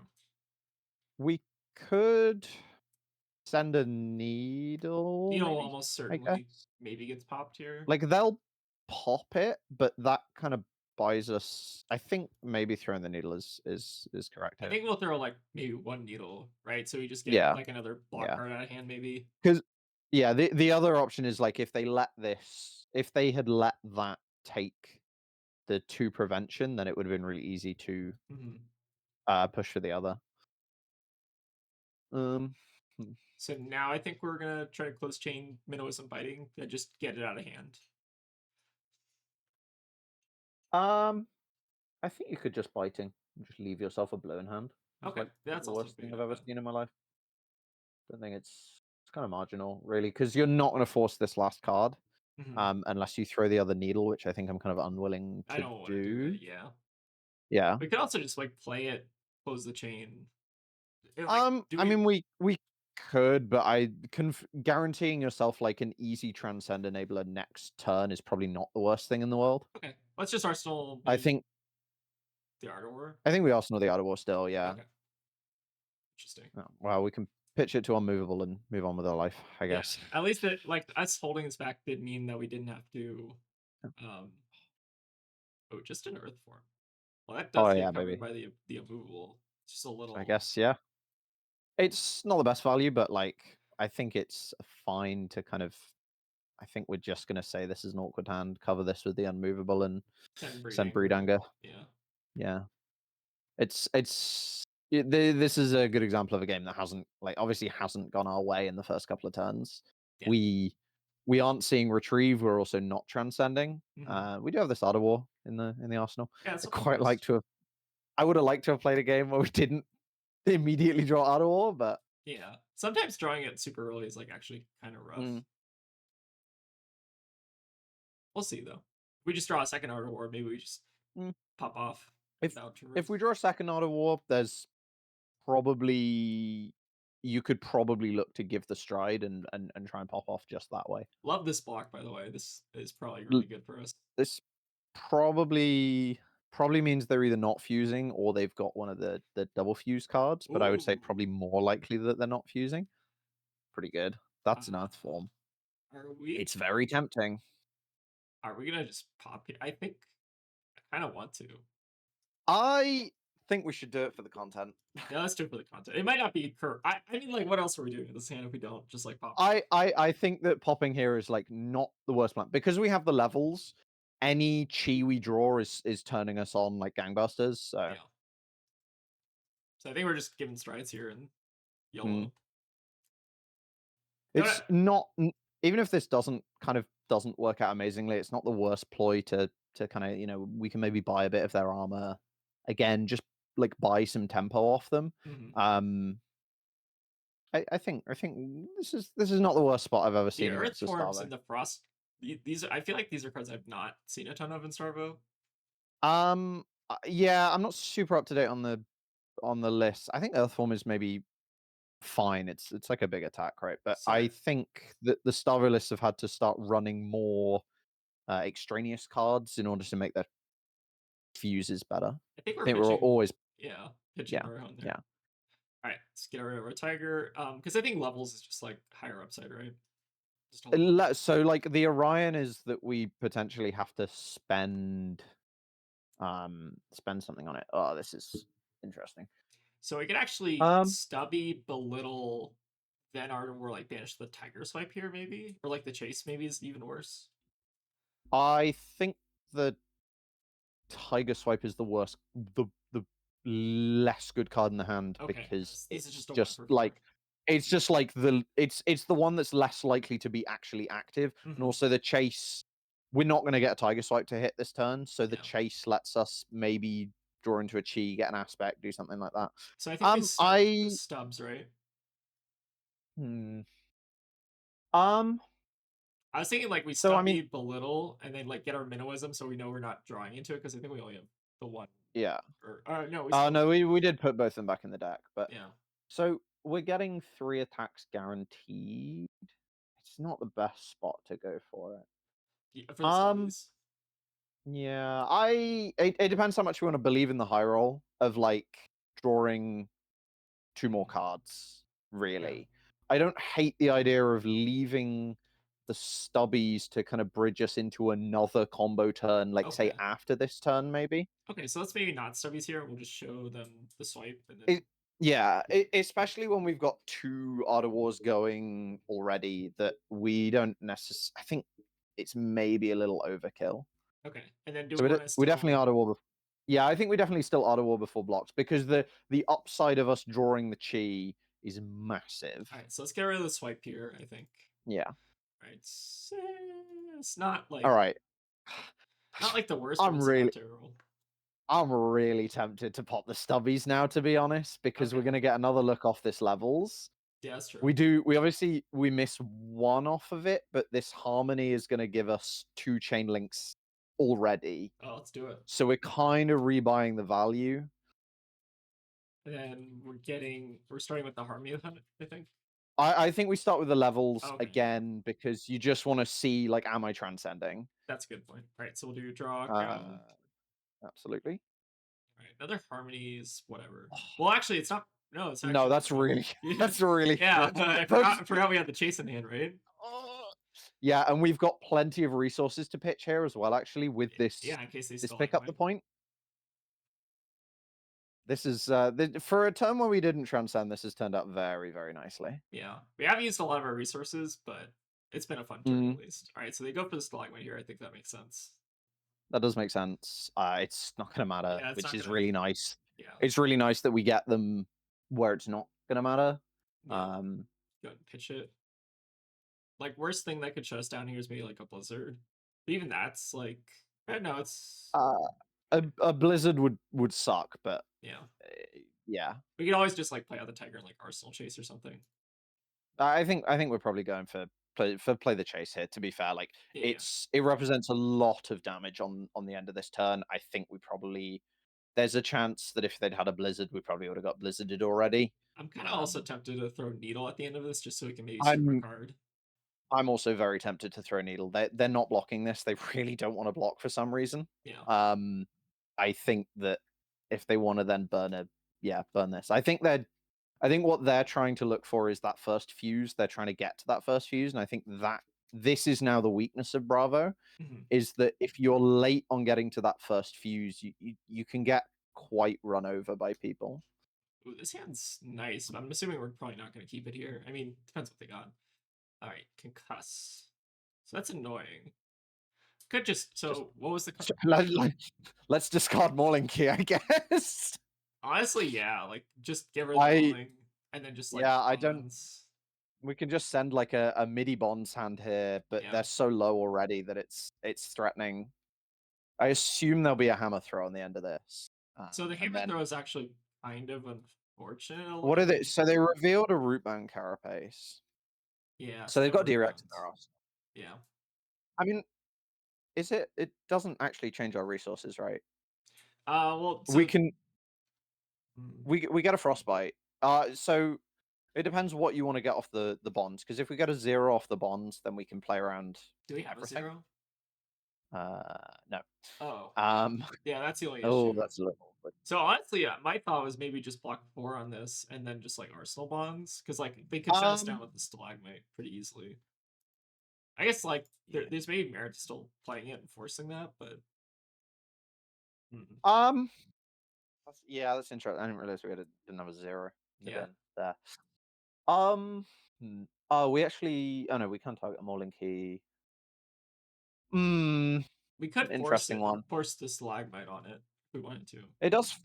Speaker 3: We could send a needle,
Speaker 1: Needle
Speaker 3: maybe,
Speaker 1: almost
Speaker 3: I
Speaker 1: certainly
Speaker 3: guess.
Speaker 1: maybe gets popped here.
Speaker 3: Like they'll pop it, but that kind of buys us. I think maybe throwing the needle is correct
Speaker 1: I
Speaker 3: here.
Speaker 1: think we'll throw like maybe one needle, right? So we just get
Speaker 3: Yeah,
Speaker 1: like another block
Speaker 3: yeah.
Speaker 1: card out of hand, maybe.
Speaker 3: Because yeah, the other option is like if they had let that take the 2 prevention, then it would have been really easy to
Speaker 1: Hmm.
Speaker 3: push for the other. Um, hmm.
Speaker 1: So now I think we're gonna try to close chain minnowism biting and just get it out of hand.
Speaker 3: um, I think you could just biting and just leave yourself a blow in hand. It's
Speaker 1: Okay,
Speaker 3: like not
Speaker 1: that's
Speaker 3: the
Speaker 1: also
Speaker 3: worst thing
Speaker 1: maybe
Speaker 3: I've
Speaker 1: not
Speaker 3: ever
Speaker 1: bad.
Speaker 3: seen in my life. Don't think it's kind of marginal, really, because you're not going to force this last card,
Speaker 1: Hmm.
Speaker 3: unless you throw the other needle, which I think I'm kind of unwilling
Speaker 1: I
Speaker 3: to
Speaker 1: don't want to do
Speaker 3: do.
Speaker 1: that. Yeah,
Speaker 3: Yeah.
Speaker 1: we could also just like play it, close the chain, and like do
Speaker 3: I
Speaker 1: we?
Speaker 3: mean, we could, but guaranteeing yourself like an easy transcend enabler next turn is probably not the worst thing in the world.
Speaker 1: Okay, let's just Arsenal.
Speaker 3: I
Speaker 1: Maybe
Speaker 3: think
Speaker 1: the Art of War.
Speaker 3: I think we also know the Outer War still, yeah.
Speaker 1: Okay, interesting.
Speaker 3: Oh, well, we can pitch it to unmovable and move on with our life, I
Speaker 1: Yeah,
Speaker 3: guess.
Speaker 1: at least that like us holding this back did mean that we didn't have to.
Speaker 3: Yeah.
Speaker 1: Um, oh, just an Earth form. Well, that
Speaker 3: Oh
Speaker 1: does
Speaker 3: yeah,
Speaker 1: get covered
Speaker 3: baby.
Speaker 1: by the immovable. Just a little.
Speaker 3: I guess, yeah. It's not the best value, but like I think it's fine to kind of I think we're just gonna say this is an awkward hand, cover this with the unmovable and
Speaker 1: Send
Speaker 3: send
Speaker 1: breeding.
Speaker 3: breed anger.
Speaker 1: Yeah.
Speaker 3: Yeah. This is a good example of a game that hasn't like obviously hasn't gone our way in the first couple of turns.
Speaker 1: Yeah.
Speaker 3: We aren't seeing retrieve. We're also not transcending.
Speaker 1: Mhm.
Speaker 3: We do have this Art of War in the arsenal.
Speaker 1: Yeah, that's
Speaker 3: I
Speaker 1: something
Speaker 3: quite
Speaker 1: nice.
Speaker 3: like to have. I would have liked to have played a game where we didn't immediately draw Art of War, but
Speaker 1: Yeah. Sometimes drawing it super early is like actually kind of rough.
Speaker 3: mm,
Speaker 1: We'll see though. If we just draw a second Art of War, maybe we just
Speaker 3: mm.
Speaker 1: pop off
Speaker 3: if
Speaker 1: without too
Speaker 3: if
Speaker 1: much.
Speaker 3: we draw a second Art of War, there's probably you could probably look to give the stride and try and pop off just that way.
Speaker 1: Love this block, by the way. This is probably
Speaker 3: L-
Speaker 1: really good for us.
Speaker 3: This probably means they're either not fusing or they've got one of the double fuse cards, but I would say
Speaker 1: Ooh.
Speaker 3: probably more likely that they're not fusing. Pretty good. That's an Earth form.
Speaker 1: Are we?
Speaker 3: It's very tempting.
Speaker 1: Are we gonna just pop here? I think I kind of want to.
Speaker 3: I think we should do it for the content.
Speaker 1: Yeah, let's do it for the content. It might not be I mean, like, what else are we doing with this hand if we don't just like pop?
Speaker 3: I think that popping here is like not the worst plan because we have the levels. Any chi we draw is turning us on like gangbusters. So
Speaker 1: Yeah. So I think we're just giving strides here and YOLO.
Speaker 3: mm.
Speaker 1: Don't
Speaker 3: It's not even if this doesn't work out amazingly. It's not the worst ploy to kind of we can maybe buy a bit of their armor again, just like buy some tempo off them.
Speaker 1: Mhm.
Speaker 3: I think this is not the worst spot I've ever
Speaker 1: The
Speaker 3: seen
Speaker 1: Earth
Speaker 3: against a
Speaker 1: forms
Speaker 3: Starvo.
Speaker 1: and the Frost. These I feel like these are cards I've not seen a ton of in Starvo.
Speaker 3: Yeah, I'm not super up to date on the list. I think Earthform is maybe fine. It's like a big attack, right? But
Speaker 1: So
Speaker 3: I think that the Starvo lists have had to start running more extraneous cards in order to make their fuses better.
Speaker 1: I think
Speaker 3: I
Speaker 1: we're
Speaker 3: think we're
Speaker 1: pitching.
Speaker 3: always
Speaker 1: Yeah, pitching
Speaker 3: yeah
Speaker 1: our own there.
Speaker 3: yeah.
Speaker 1: All right, let's get rid of our tiger. Because I think levels is just like higher upside, right? Just hold on.
Speaker 3: So like the Orion is that we potentially have to spend something on it. Oh, this is interesting.
Speaker 1: So we could actually stubby belittle then Art or like banish the tiger swipe here, maybe? Or like the chase maybe is even worse.
Speaker 3: I think the Tiger Swipe is the worst, the less good card in the hand
Speaker 1: Okay.
Speaker 3: because
Speaker 1: These are
Speaker 3: it's
Speaker 1: just a 1
Speaker 3: just
Speaker 1: for 4.
Speaker 3: like it's just like it's the one that's less likely to be actually active, and
Speaker 1: Mhm.
Speaker 3: also the chase. We're not going to get a Tiger Swipe to hit this turn, so the
Speaker 1: Yeah.
Speaker 3: chase lets us maybe draw into a chi, get an aspect, do something like that.
Speaker 1: So I think we start with the
Speaker 3: I
Speaker 1: stubs, right?
Speaker 3: hmm.
Speaker 1: I was thinking like we
Speaker 3: So I
Speaker 1: stubby
Speaker 3: mean,
Speaker 1: belittle and then like get our minimalism so we know we're not drawing into it because I think we only have the one.
Speaker 3: yeah.
Speaker 1: Or no, we still
Speaker 3: No, we did put both of them back in the deck, but
Speaker 1: yeah.
Speaker 3: so we're getting 3 attacks guaranteed. It's not the best spot to go for it.
Speaker 1: Yeah, for the
Speaker 3: Um,
Speaker 1: stubbies.
Speaker 3: yeah, it depends how much we want to believe in the high roll of like drawing 2 more cards. Really, I don't hate the idea of leaving the stubbies to kind of bridge us into another combo turn, like say
Speaker 1: Okay.
Speaker 3: after this turn, maybe.
Speaker 1: Okay, so let's maybe not stubbies here. We'll just show them the swipe and then
Speaker 3: Yeah, especially when we've got 2 Art of Wars going already that we don't necessarily. I think it's maybe a little overkill.
Speaker 1: okay. And then do
Speaker 3: So
Speaker 1: we want to
Speaker 3: we definitely
Speaker 1: still
Speaker 3: Art of War. Yeah, I think we definitely still Art of War before blocks because the upside of us drawing the chi is massive.
Speaker 1: Alright, so let's get rid of the swipe here, I think.
Speaker 3: Yeah.
Speaker 1: Alright, it's not like
Speaker 3: All right.
Speaker 1: not like the worst, but it's not terrible.
Speaker 3: I'm really tempted to pop the stubbies now, to be honest, because we're
Speaker 1: Okay.
Speaker 3: gonna get another look off this levels.
Speaker 1: Yeah, that's true.
Speaker 3: We obviously we miss one off of it, but this harmony is gonna give us 2 chain links already.
Speaker 1: Oh, let's do it.
Speaker 3: So we're kind of rebuying the value.
Speaker 1: And then we're starting with the harmony of it, I think.
Speaker 3: I think we start with the levels
Speaker 1: Okay, yeah,
Speaker 3: again because you just want to see like, am I transcending?
Speaker 1: that's a good point. All right, so we'll do draw
Speaker 3: Uh,
Speaker 1: crown.
Speaker 3: absolutely.
Speaker 1: All right, another harmonies, whatever. Well, actually, it's not. No, it's
Speaker 3: No,
Speaker 1: actually
Speaker 3: that's
Speaker 1: not.
Speaker 3: really
Speaker 1: Yeah,
Speaker 3: that's really
Speaker 1: yeah.
Speaker 3: good.
Speaker 1: I
Speaker 3: Those,
Speaker 1: forgot. I forgot we had the chase in hand, right?
Speaker 3: yeah, and we've got plenty of resources to pitch here as well. Actually, with this
Speaker 1: Yeah, in case they
Speaker 3: this
Speaker 1: still
Speaker 3: pick
Speaker 1: like
Speaker 3: up the
Speaker 1: mine.
Speaker 3: point. This is for a turn where we didn't transcend. This has turned out very very nicely.
Speaker 1: Yeah, we have used a lot of our resources, but it's been a fun turn
Speaker 3: Mm,
Speaker 1: at least. All right, so they go for the stalagmite here. I think that makes sense.
Speaker 3: that does make sense. It's not going to matter,
Speaker 1: Yeah, it's
Speaker 3: which
Speaker 1: not
Speaker 3: is
Speaker 1: gonna.
Speaker 3: really nice.
Speaker 1: Yeah,
Speaker 3: It's really nice that we get them where it's not going to matter.
Speaker 1: yeah. Go ahead and pitch it. Like worst thing that could shut us down here is maybe like a blizzard. But even that's like, I don't know. It's
Speaker 3: Uh, a blizzard would suck, but
Speaker 1: yeah.
Speaker 3: yeah,
Speaker 1: We could always just like play out the tiger and like Arsenal chase or something.
Speaker 3: I think we're probably going for play the chase here. To be fair, like
Speaker 1: Yeah, yeah.
Speaker 3: it represents a lot of damage on the end of this turn. I think we probably there's a chance that if they'd had a blizzard, we probably would have got blizzarded already.
Speaker 1: I'm kind of also
Speaker 3: Um,
Speaker 1: tempted to throw needle at the end of this just so we can maybe sweep a
Speaker 3: I'm
Speaker 1: card.
Speaker 3: I'm also very tempted to throw needle. They're not blocking this. They really don't want to block for some reason.
Speaker 1: Yeah.
Speaker 3: Um, I think that if they want to then burn this. I think what they're trying to look for is that first fuse. They're trying to get to that first fuse, and I think that this is now the weakness of Bravo
Speaker 1: Mhm.
Speaker 3: is that if you're late on getting to that first fuse, you can get quite run over by people.
Speaker 1: Ooh, this hand's nice, but I'm assuming we're probably not going to keep it here. I mean, depends what they got. All right, concuss. So that's annoying. Could just
Speaker 3: Just,
Speaker 1: so what was the
Speaker 3: let's discard Mauling Key, I guess.
Speaker 1: honestly, yeah, like just give her the
Speaker 3: I
Speaker 1: mauling and then just like
Speaker 3: yeah, I don't.
Speaker 1: bonds.
Speaker 3: We can just send like a MIDI bonds hand here, but
Speaker 1: Yeah.
Speaker 3: they're so low already that it's threatening. I assume there'll be a hammer throw on the end of this,
Speaker 1: So the
Speaker 3: and
Speaker 1: hammer
Speaker 3: then
Speaker 1: throw is actually kind of unfortunate a
Speaker 3: what
Speaker 1: little
Speaker 3: are they?
Speaker 1: bit.
Speaker 3: So they revealed a rootbound carapace.
Speaker 1: Yeah,
Speaker 3: So
Speaker 1: so they
Speaker 3: they've
Speaker 1: have a
Speaker 3: got
Speaker 1: root
Speaker 3: D-Rex in
Speaker 1: bound.
Speaker 3: their arsenal.
Speaker 1: Yeah.
Speaker 3: I mean, is it? It doesn't actually change our resources, right?
Speaker 1: Well,
Speaker 3: We
Speaker 1: so
Speaker 3: can
Speaker 1: hmm,
Speaker 3: we get a frostbite. So it depends what you want to get off the bonds. Because if we get a 0 off the bonds, then we can play around
Speaker 1: do we have a
Speaker 3: everything.
Speaker 1: 0?
Speaker 3: No.
Speaker 1: Oh,
Speaker 3: Um.
Speaker 1: yeah, that's the only
Speaker 3: Oh,
Speaker 1: issue.
Speaker 3: that's a little.
Speaker 1: So honestly, yeah, my thought was maybe just block 4 on this and then just like Arsenal bonds because like they could shut us down
Speaker 3: Um.
Speaker 1: with the stalagmite pretty easily. I guess like
Speaker 3: Yeah.
Speaker 1: there's maybe merit to still playing it and forcing that, but mm,
Speaker 3: Um. Yeah, that's interesting. I didn't realize we didn't have a 0 in the
Speaker 1: yeah,
Speaker 3: bin there. Um. Oh, we actually. Oh no, we can't target a Mauling Key. Hmm.
Speaker 1: we
Speaker 3: It's
Speaker 1: could
Speaker 3: an interesting one.
Speaker 1: force the stalagmite on it if we wanted to.
Speaker 3: It does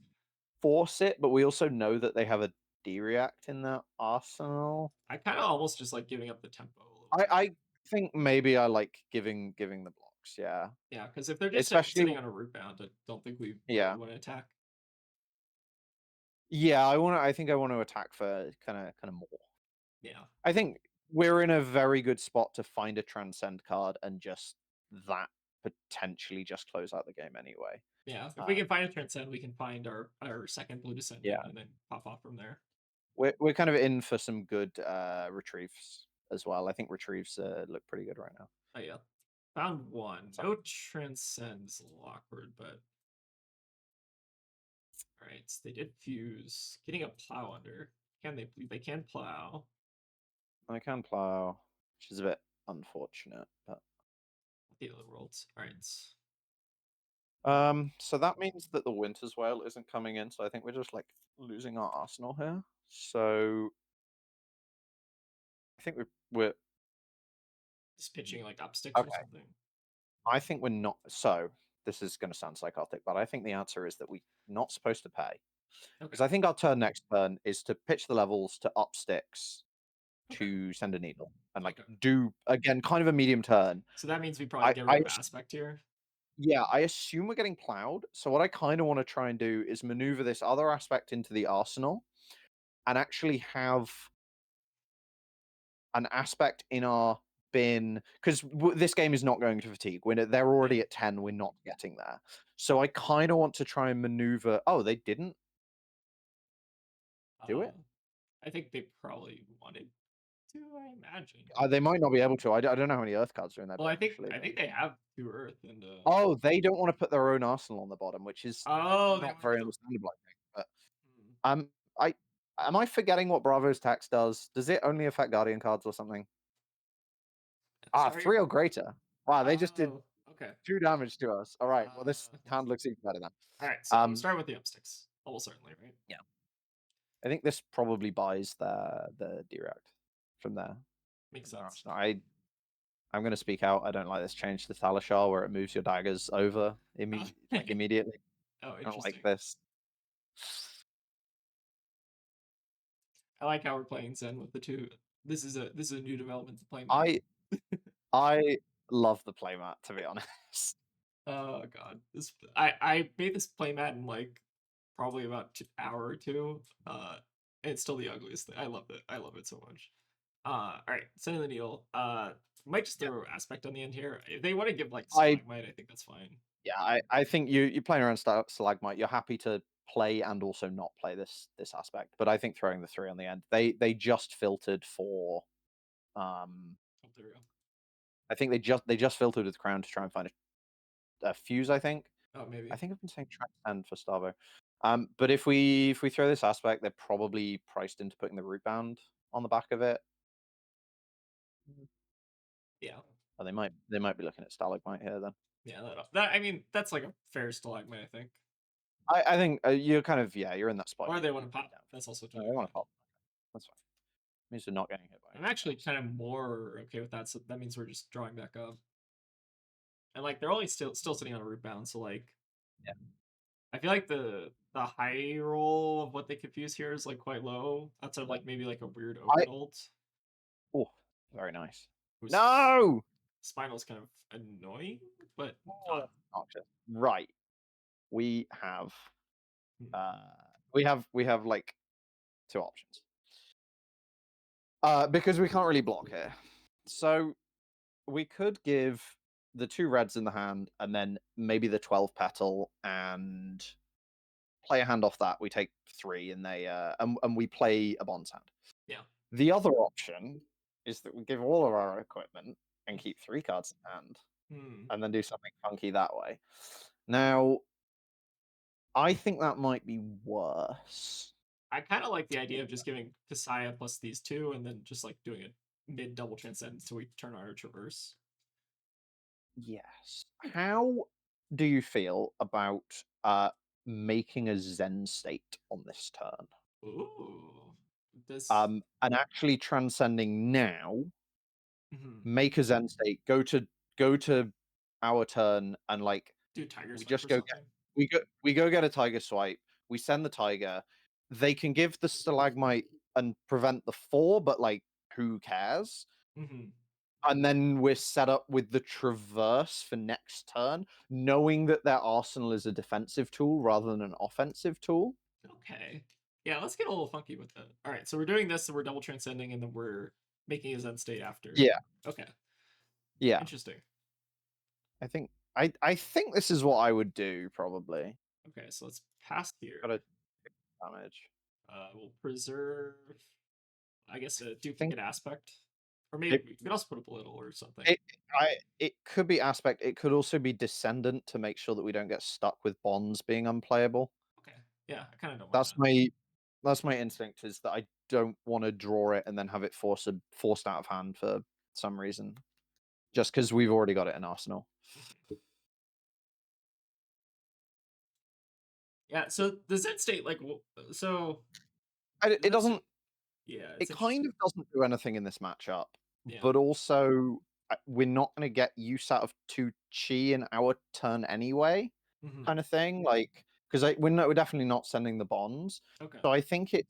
Speaker 3: force it, but we also know that they have a D-React in their arsenal.
Speaker 1: I kind of almost just like giving up the tempo a little bit.
Speaker 3: I think maybe I like giving the blocks. Yeah,
Speaker 1: Yeah, because if they're just
Speaker 3: especially
Speaker 1: sitting on a root bound, I don't think we really
Speaker 3: yeah
Speaker 1: want to attack.
Speaker 3: yeah. I think I want to attack for kind of more.
Speaker 1: Yeah,
Speaker 3: I think we're in a very good spot to find a transcend card and just that potentially just close out the game anyway.
Speaker 1: yeah. If we
Speaker 3: Um,
Speaker 1: can find a transcend, we can find our second blue descendant
Speaker 3: yeah,
Speaker 1: and then pop off from there.
Speaker 3: we're kind of in for some good retrieves as well. I think retrieves look pretty good right now.
Speaker 1: Oh yeah, found one.
Speaker 3: So,
Speaker 1: No transcends, a little awkward, but all right. So they did fuse. Getting a plow under. Can they? They can plow.
Speaker 3: I can plow, which is a bit unfortunate, but
Speaker 1: The other worlds. All right.
Speaker 3: so that means that the Winter's Whale isn't coming in, so I think we're just like losing our arsenal here. So I think we're
Speaker 1: Just pitching like up sticks or
Speaker 3: okay.
Speaker 1: something.
Speaker 3: I think we're not. So this is going to sound psychotic, but I think the answer is that we're not supposed to pay
Speaker 1: Okay.
Speaker 3: because I think our turn next turn is to pitch the levels to up sticks
Speaker 1: Okay.
Speaker 3: to send a needle and like
Speaker 1: Okay.
Speaker 3: do again kind of a medium turn.
Speaker 1: So that means we probably
Speaker 3: I
Speaker 1: get rid
Speaker 3: I
Speaker 1: of aspect here.
Speaker 3: Yeah, I assume we're getting plowed. So what I kind of want to try and do is maneuver this other aspect into the arsenal and actually have an aspect in our bin because this game is not going to fatigue. They're
Speaker 1: Yeah.
Speaker 3: already at 10, we're not getting there. So I kind of want to try and maneuver. Oh, they didn't do
Speaker 1: Uh,
Speaker 3: it.
Speaker 1: I think they probably wanted. to, I imagine.
Speaker 3: They might not be able to. I don't know how many Earth cards are in that
Speaker 1: Well,
Speaker 3: deck, actually.
Speaker 1: I think they have 2 Earth and
Speaker 3: Oh, they don't want to put their own arsenal on the bottom, which is
Speaker 1: oh, they
Speaker 3: not
Speaker 1: wanna
Speaker 3: very
Speaker 1: put the
Speaker 3: understandable, I think. But
Speaker 1: hmm.
Speaker 3: I am I forgetting what Bravo's tax does? Does it only affect Guardian cards or something? Ah,
Speaker 1: Sorry.
Speaker 3: 3 or greater. Wow, they just did
Speaker 1: Oh, okay.
Speaker 3: 2 damage to us. All right. Well, this
Speaker 1: That's
Speaker 3: hand looks even better then.
Speaker 1: alright, so start with the upsticks. Almost certainly, right?
Speaker 3: Yeah. I think this probably buys the direct from there.
Speaker 1: Makes
Speaker 3: Their
Speaker 1: sense.
Speaker 3: arsenal. I'm going to speak out. I don't like this change to Thalashar where it moves your daggers over immediately.
Speaker 1: Oh,
Speaker 3: I don't like
Speaker 1: interesting.
Speaker 3: this.
Speaker 1: I like how we're playing Zen with the 2. This is a new development to play
Speaker 3: I I love the playmat, to be honest.
Speaker 1: Oh god. I made this playmat in like probably about 2 hour or 2. And it's still the ugliest thing. I love it. I love it so much. Alright, send in the needle. Might just
Speaker 3: Yeah.
Speaker 1: throw aspect on the end here. If they want to give like
Speaker 3: I
Speaker 1: stalagmite, I think that's fine.
Speaker 3: Yeah, I think you're playing around Stalagmite. You're happy to play and also not play this aspect. But I think throwing the 3 on the end, they just filtered for
Speaker 1: Oh, there we go.
Speaker 3: I think they just filtered with Crown to try and find a fuse, I think.
Speaker 1: Oh, maybe.
Speaker 3: I think I've been saying Transcend for Starvo. But if we throw this aspect, they're probably priced into putting the root bound on the back of it.
Speaker 1: Yeah.
Speaker 3: Or they might be looking at Stalagmite here then.
Speaker 1: Yeah, that I mean, that's like a fair stalagmite, I think.
Speaker 3: I think you're kind of you're in that spot.
Speaker 1: Or
Speaker 3: You
Speaker 1: they
Speaker 3: can
Speaker 1: want to
Speaker 3: put it
Speaker 1: pop.
Speaker 3: down.
Speaker 1: That's also
Speaker 3: No,
Speaker 1: totally
Speaker 3: they want
Speaker 1: fine.
Speaker 3: to pop. That's fine. Means they're not getting hit by
Speaker 1: I'm
Speaker 3: anything
Speaker 1: actually
Speaker 3: else.
Speaker 1: kind of more okay with that, so that means we're just drawing back up. And like they're only still sitting on a root bound, so like
Speaker 3: Yeah.
Speaker 1: I feel like the high roll of what they could fuse here is like quite low. Outside of like maybe like a weird
Speaker 3: I
Speaker 1: open ult.
Speaker 3: Oh, very nice.
Speaker 1: Whose
Speaker 3: No!
Speaker 1: Spinal's kind of annoying, but
Speaker 3: Oh, that's obnoxious. Right. We have
Speaker 1: hmm.
Speaker 3: we have like 2 options. Because we can't really block here. So we could give the 2 reds in the hand and then maybe the 12 petal and play a hand off that. We take 3 and they and we play a bonds hand.
Speaker 1: Yeah.
Speaker 3: The other option is that we give all of our equipment and keep 3 cards in hand
Speaker 1: Hmm.
Speaker 3: and then do something funky that way. Now, I think that might be worse.
Speaker 1: I kind of like the idea of just giving Kasaya plus these 2 and then just like doing a mid double transcend so we turn our traverse.
Speaker 3: Yes. How do you feel about making a Zen state on this turn?
Speaker 1: Ooh. This
Speaker 3: And actually transcending now,
Speaker 1: mhm.
Speaker 3: make a Zen state, go to our turn and like
Speaker 1: Do tiger
Speaker 3: we
Speaker 1: swipe
Speaker 3: just
Speaker 1: or
Speaker 3: go get
Speaker 1: something.
Speaker 3: we go get a tiger swipe, we send the tiger, they can give the stalagmite and prevent the 4, but like who cares?
Speaker 1: Mm-hmm.
Speaker 3: And then we're set up with the traverse for next turn, knowing that their arsenal is a defensive tool rather than an offensive tool.
Speaker 1: Okay. Yeah, let's get a little funky with it. All right, so we're doing this, and we're double transcending, and then we're making his end state after.
Speaker 3: Yeah,
Speaker 1: Okay.
Speaker 3: yeah.
Speaker 1: Interesting.
Speaker 3: I think this is what I would do probably.
Speaker 1: Okay, so let's pass here.
Speaker 3: Got to damage.
Speaker 1: We'll preserve, I guess, a
Speaker 3: I think
Speaker 1: duplicate aspect, or
Speaker 3: it,
Speaker 1: maybe we could also put a little or something.
Speaker 3: it could be aspect. It could also be descendant to make sure that we don't get stuck with bonds being unplayable.
Speaker 1: Okay. Yeah, I kind of don't mind
Speaker 3: That's
Speaker 1: that.
Speaker 3: my instinct is that I don't want to draw it and then have it forced out of hand for some reason, just because we've already got it in Arsenal.
Speaker 1: Mhm. Yeah. So the Zen state, like, so
Speaker 3: It
Speaker 1: Zen
Speaker 3: doesn't.
Speaker 1: state, yeah, it's
Speaker 3: It kind
Speaker 1: interesting.
Speaker 3: of doesn't do anything in this matchup,
Speaker 1: Yeah.
Speaker 3: but also we're not going to get use out of 2 chi in our turn anyway,
Speaker 1: Mm-hmm.
Speaker 3: kind of thing. Like because we're definitely not sending the bonds,
Speaker 1: Okay.
Speaker 3: so I think it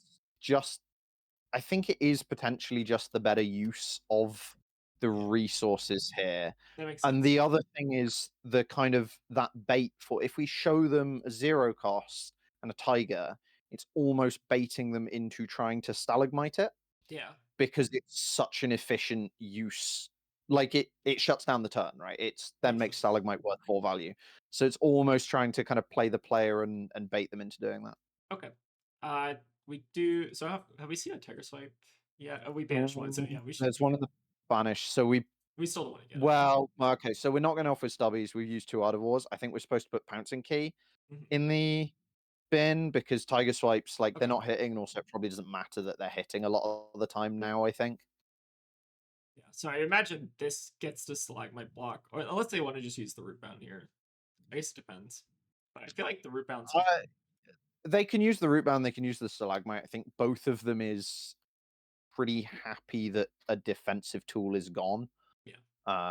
Speaker 3: is potentially just the better use of the
Speaker 1: Yeah,
Speaker 3: resources here.
Speaker 1: that makes
Speaker 3: And
Speaker 1: sense.
Speaker 3: the other thing is the kind of that bait for if we show them a 0 cost and a tiger, it's almost baiting them into trying to stalagmite it
Speaker 1: Yeah,
Speaker 3: because it's such an efficient use. Like it shuts down the turn, right? It's then
Speaker 1: makes
Speaker 3: makes
Speaker 1: sense.
Speaker 3: stalagmite worth 4 value. So it's almost trying to kind of play the player and bait them into doing that.
Speaker 1: Okay. Uh, we do. So have we seen a tiger swipe? Yeah, we banished one, so yeah, we should
Speaker 3: There's one of the banished. So
Speaker 1: we still don't want to get it.
Speaker 3: well, okay. So we're not going off with stubbies. We've used two Art of Wars. I think we're supposed to put pouncing key
Speaker 1: Mhm.
Speaker 3: in the bin because tiger swipes, like they're
Speaker 1: Okay.
Speaker 3: not hitting, and also it probably doesn't matter that they're hitting a lot of the time now. I think.
Speaker 1: Yeah. So I imagine this gets to stalagmite block, or unless they want to just use the root bound here. I guess it depends. But I feel like the root bound's
Speaker 3: Uh, they can use the root bound. They can use the stalagmite. I think both of them is pretty happy that a defensive tool is gone.
Speaker 1: yeah.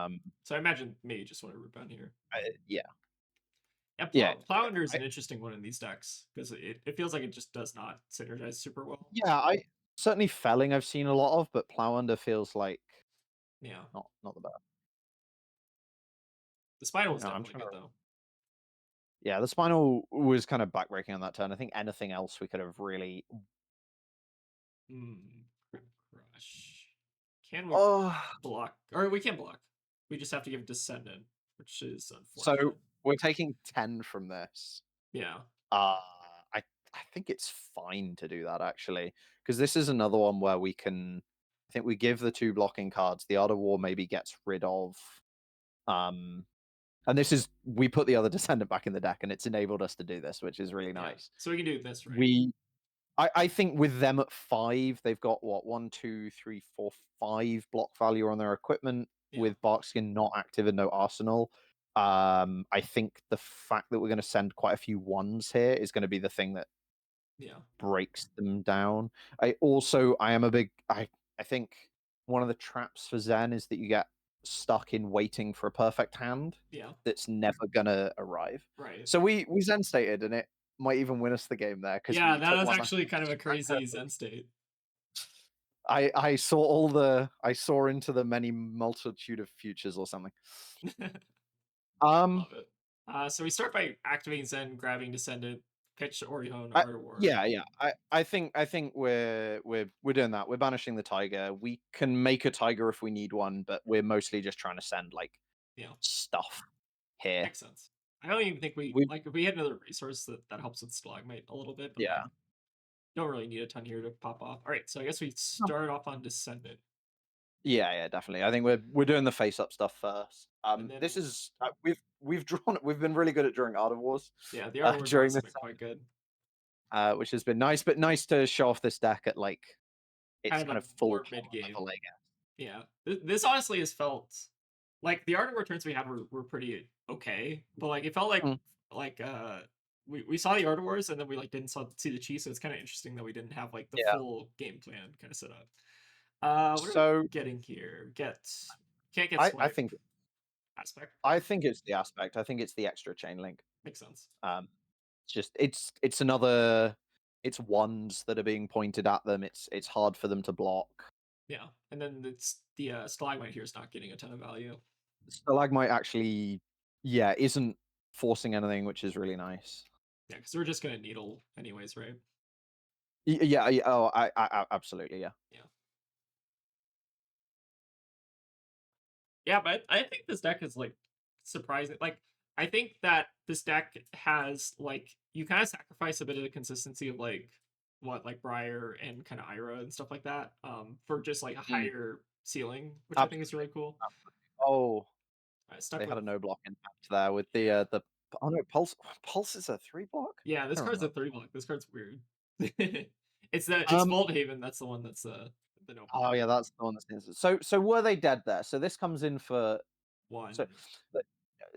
Speaker 3: Um,
Speaker 1: So I imagine maybe just want to root bound here.
Speaker 3: yeah,
Speaker 1: Yeah,
Speaker 3: yeah,
Speaker 1: Plowender is
Speaker 3: I,
Speaker 1: an interesting one in these decks because it feels like it just does not synergize super well.
Speaker 3: yeah. I certainly felling I've seen a lot of, but plow under feels like
Speaker 1: Yeah,
Speaker 3: not the best.
Speaker 1: the spinal is
Speaker 3: No, I'm
Speaker 1: definitely
Speaker 3: trying to.
Speaker 1: good though.
Speaker 3: Yeah, the spinal was kind of backbreaking on that turn. I think anything else we could have really.
Speaker 1: Hmm. Crush. Can we
Speaker 3: Oh,
Speaker 1: block? Or we can block. We just have to give Descendant, which is
Speaker 3: so
Speaker 1: unfortunate.
Speaker 3: we're taking 10 from this.
Speaker 1: Yeah.
Speaker 3: Uh I I think it's fine to do that actually, because this is another one where we can. I think we give the two blocking cards. The Art of War maybe gets rid of. Um, and this is we put the other descendant back in the deck, and it's enabled us to do this, which is really
Speaker 1: Yeah.
Speaker 3: nice.
Speaker 1: So we can do this, right?
Speaker 3: We I think with them at 5, they've got what 1, 2, 3, 4, 5 block value on their equipment.
Speaker 1: Yeah.
Speaker 3: With Barkskin not active and no arsenal, I think the fact that we're going to send quite a few ones here is going to be the thing that
Speaker 1: Yeah.
Speaker 3: breaks them down. I am a big I think one of the traps for Zen is that you get stuck in waiting for a perfect hand
Speaker 1: Yeah.
Speaker 3: that's never gonna arrive.
Speaker 1: Right.
Speaker 3: So we Zen stated, and it might even win us the game there because
Speaker 1: Yeah,
Speaker 3: we
Speaker 1: that
Speaker 3: took
Speaker 1: was
Speaker 3: one.
Speaker 1: actually kind of a crazy Zen state.
Speaker 3: I I saw into the many multitude of futures or something. Um,
Speaker 1: Love it. So we start by activating Zen, grabbing Descendant, pitch Orion,
Speaker 3: I,
Speaker 1: Art of War.
Speaker 3: yeah. I think we're doing that. We're banishing the tiger. We can make a tiger if we need one, but we're mostly just trying to send like
Speaker 1: Yeah,
Speaker 3: stuff here.
Speaker 1: makes sense. I don't even think we
Speaker 3: We
Speaker 1: like if we had another resource that helps with Stalagmite a little bit, but like
Speaker 3: yeah.
Speaker 1: don't really need a ton here to pop off. All right, so I guess we start off on Descendant,
Speaker 3: Yeah, definitely. I think we're doing the face up stuff first.
Speaker 1: and then
Speaker 3: This is we've drawn. We've been really good at drawing Art of Wars
Speaker 1: yeah, the Art of War
Speaker 3: during
Speaker 1: draws have
Speaker 3: this,
Speaker 1: been quite good.
Speaker 3: which has been nice. But nice to show off this deck at like
Speaker 1: Kind
Speaker 3: its
Speaker 1: of
Speaker 3: kind
Speaker 1: like
Speaker 3: of full
Speaker 1: more mid
Speaker 3: power
Speaker 1: game.
Speaker 3: level, I guess.
Speaker 1: Yeah, this honestly has felt like the Art of War turns we had were pretty okay, but like it felt
Speaker 3: Mm,
Speaker 1: like we saw the Art of Wars and then we like didn't see the Chiefs, so it's kind of interesting that we didn't have like the
Speaker 3: yeah.
Speaker 1: full game plan kind of set up. What are we
Speaker 3: So
Speaker 1: getting here? Can't get
Speaker 3: I
Speaker 1: swipe
Speaker 3: think
Speaker 1: aspect.
Speaker 3: it's the aspect. I think it's the extra chain link.
Speaker 1: Makes sense.
Speaker 3: Um, it's just it's another. It's ones that are being pointed at them. It's hard for them to block.
Speaker 1: Yeah, and then it's the stalagmite here is not getting a ton of value.
Speaker 3: Stalagmite actually, yeah, isn't forcing anything, which is really nice.
Speaker 1: Yeah, because we're just gonna needle anyways, right?
Speaker 3: Yeah, oh, absolutely, yeah.
Speaker 1: Yeah. Yeah, but I think this deck is like surprising. Like, I think that this deck has like you kind of sacrifice a bit of the consistency of like what like Briar and kind of Ira and stuff like that, for just like a
Speaker 3: Mm,
Speaker 1: higher ceiling, which I think is
Speaker 3: absolutely.
Speaker 1: really cool.
Speaker 3: Oh,
Speaker 1: I stuck
Speaker 3: they had
Speaker 1: with
Speaker 3: a no block impact there with
Speaker 1: yeah,
Speaker 3: the oh no, pulse is a 3 block.
Speaker 1: yeah.
Speaker 3: I
Speaker 1: This
Speaker 3: don't
Speaker 1: card's
Speaker 3: remember.
Speaker 1: a 3 block. This card's weird. It's
Speaker 3: Um,
Speaker 1: Vault Haven. That's the one that's the no block
Speaker 3: oh yeah, that's the one that's so were they dead there? So this comes in for
Speaker 1: one.
Speaker 3: so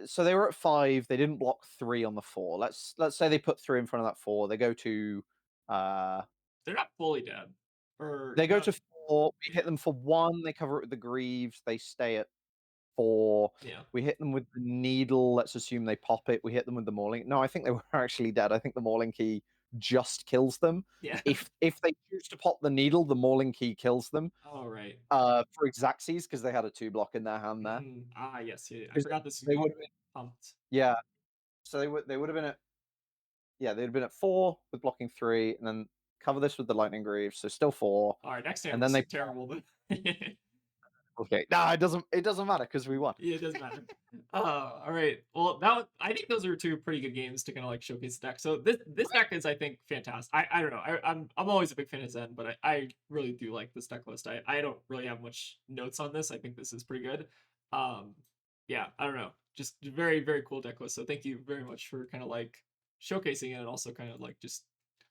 Speaker 3: so they were at 5. They didn't block 3 on the 4. Let's say they put 3 in front of that 4. They go to uh
Speaker 1: They're not fully dead, or
Speaker 3: they go
Speaker 1: no,
Speaker 3: to 4. We hit
Speaker 1: yeah,
Speaker 3: them for 1. They cover it with the greaves. They stay at 4.
Speaker 1: yeah,
Speaker 3: We hit them with the needle. Let's assume they pop it. We hit them with the mauling. No, I think they were actually dead. I think the mauling key just kills them.
Speaker 1: yeah.
Speaker 3: If they choose to pop the needle, the mauling key kills them.
Speaker 1: All right.
Speaker 3: For Xaxes because they had a 2 block in their hand there.
Speaker 1: Yes, yeah, I
Speaker 3: 'Cause
Speaker 1: forgot this
Speaker 3: they would have been
Speaker 1: pumped.
Speaker 3: yeah. So they would have been at they'd have been at 4 with blocking 3, and then cover this with the lightning greaves, so still 4,
Speaker 1: All right, next
Speaker 3: and
Speaker 1: hand
Speaker 3: then
Speaker 1: was
Speaker 3: they
Speaker 1: terrible.
Speaker 3: Okay. No, it doesn't matter because we won.
Speaker 1: Yeah, it doesn't matter. All right. Well, I think those are two pretty good games to kind of like showcase the deck. So this deck is, I think, fantastic. I don't know. I'm always a big fan of Zen, but I really do like this deck list. I don't really have much notes on this. I think this is pretty good. Um, yeah, I don't know. Just very cool deck list. So thank you very much for kind of like showcasing it and also kind of like just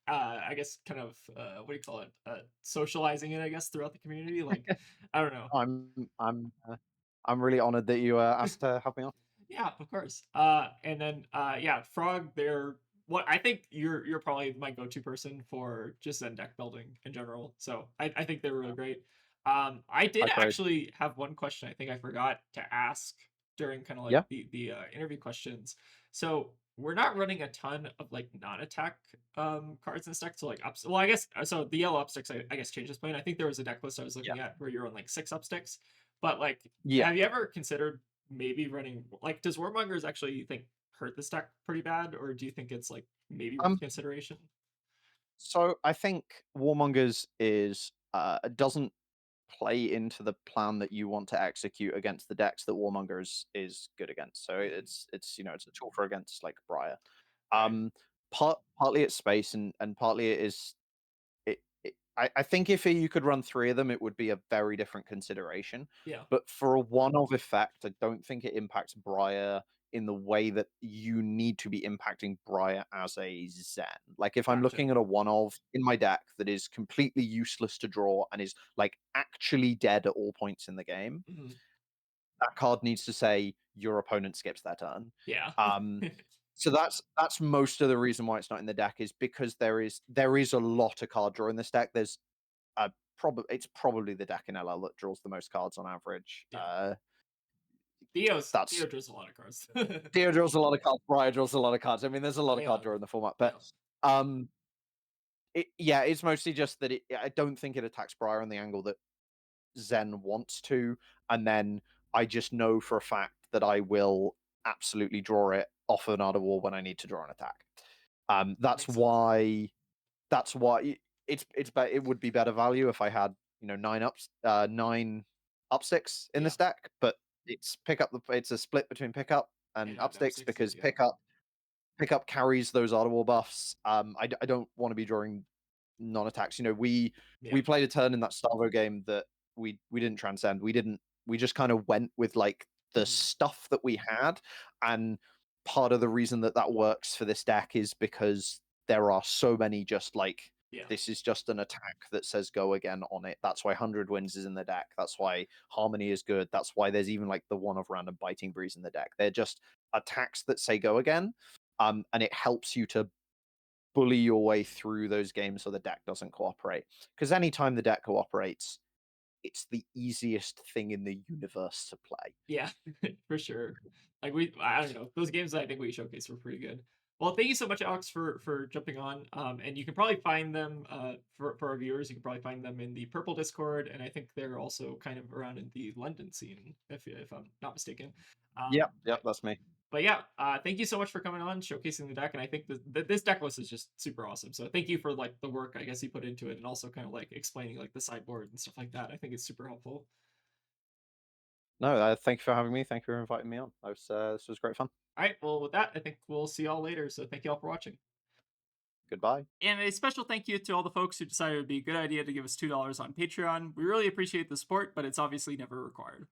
Speaker 1: I guess kind of what do you call it? Socializing it, I guess, throughout the community. Like I don't know.
Speaker 3: I'm I'm uh, I'm really honored that you asked to have me on.
Speaker 1: Yeah, of course. And then yeah, Frog, they're what I think you're probably my go-to person for just Zen deck building in general. So I think they're really great. I did
Speaker 3: High praise.
Speaker 1: actually have one question I think I forgot to ask during kind of like
Speaker 3: Yeah.
Speaker 1: the interview questions. So we're not running a ton of like non-attack cards in this deck. So like ups well, I guess so the yellow up sticks I guess changes plane. I think there was a deck list I was
Speaker 3: Yeah.
Speaker 1: looking at where you're on like 6 up sticks. But like
Speaker 3: Yeah.
Speaker 1: have you ever considered maybe running like does Warmongers actually you think hurt this deck pretty bad, or do you think it's like maybe worth
Speaker 3: Um.
Speaker 1: consideration?
Speaker 3: So I think Warmongers is doesn't play into the plan that you want to execute against the decks that Warmongers is good against. So
Speaker 1: Mhm.
Speaker 3: it's it's a tool for against like Briar.
Speaker 1: Right.
Speaker 3: Um, partly it's space and partly it is I think if you could run 3 of them, it would be a very different consideration.
Speaker 1: Yeah.
Speaker 3: But for a one-off effect, I don't think it impacts Briar in the way that you need to be impacting Briar as a Zen. Like, if I'm
Speaker 1: Gotcha.
Speaker 3: looking at a one-of in my deck that is completely useless to draw and is, like, actually dead at all points in the game,
Speaker 1: Mhm.
Speaker 3: that card needs to say, "Your opponent skips their turn."
Speaker 1: Yeah.
Speaker 3: Um, so that's most of the reason why it's not in the deck is because there is a lot of card draw in this deck. There's it's probably the deck in LL that draws the most cards on average.
Speaker 1: Yeah. Theo
Speaker 3: That's
Speaker 1: draws a lot of cards.
Speaker 3: Theo draws a lot of cards. Briar draws a lot of cards. I mean, there's a lot
Speaker 1: Oh
Speaker 3: of
Speaker 1: yeah.
Speaker 3: card draw in the format, but
Speaker 1: Yeah.
Speaker 3: um, yeah, it's mostly just that I don't think it attacks Briar on the angle that Zen wants to, and then I just know for a fact that I will absolutely draw it off an Art of War when I need to draw an attack. That's
Speaker 1: Makes sense.
Speaker 3: why it would be better value if I had 9 up sticks in
Speaker 1: Yeah.
Speaker 3: this deck, but it's a split between pickup and
Speaker 1: And
Speaker 3: up sticks
Speaker 1: upsixes,
Speaker 3: because
Speaker 1: yeah.
Speaker 3: pickup carries those audible buffs. I don't want to be drawing non-attacks. We
Speaker 1: Yeah.
Speaker 3: played a turn in that Starvo game that we didn't transcend. We just kind of went with like the
Speaker 1: Mhm.
Speaker 3: stuff that we had, and part of the reason that that works for this deck is because there are so many just like
Speaker 1: Yeah.
Speaker 3: this is just an attack that says go again on it. That's why 100 wins is in the deck. That's why Harmony is good. That's why there's even like the one of random biting breeze in the deck. They're just attacks that say go again. And it helps you to bully your way through those games so the deck doesn't cooperate. Because anytime the deck cooperates, it's the easiest thing in the universe to play.
Speaker 1: Yeah, for sure. Like I don't know. Those games I think we showcased were pretty good. Well, thank you so much, Alex, for jumping on. And you can probably find them for our viewers. You can probably find them in the Purple Discord, and I think they're also kind of around in the London scene, if I'm not mistaken.
Speaker 3: Yep,
Speaker 1: But
Speaker 3: yep, that's me.
Speaker 1: yeah, thank you so much for coming on, showcasing the deck, and I think this deck list is just super awesome. So thank you for like the work I guess you put into it, and also kind of like explaining like the sideboard and stuff like that. I think it's super helpful.
Speaker 3: No, thank you for having me. Thank you for inviting me on. This was great fun.
Speaker 1: All right, well, with that, I think we'll see y'all later. So thank you all for watching.
Speaker 3: Goodbye.
Speaker 1: And a special thank you to all the folks who decided it would be a good idea to give us $2 on Patreon. We really appreciate the support, but it's obviously never required.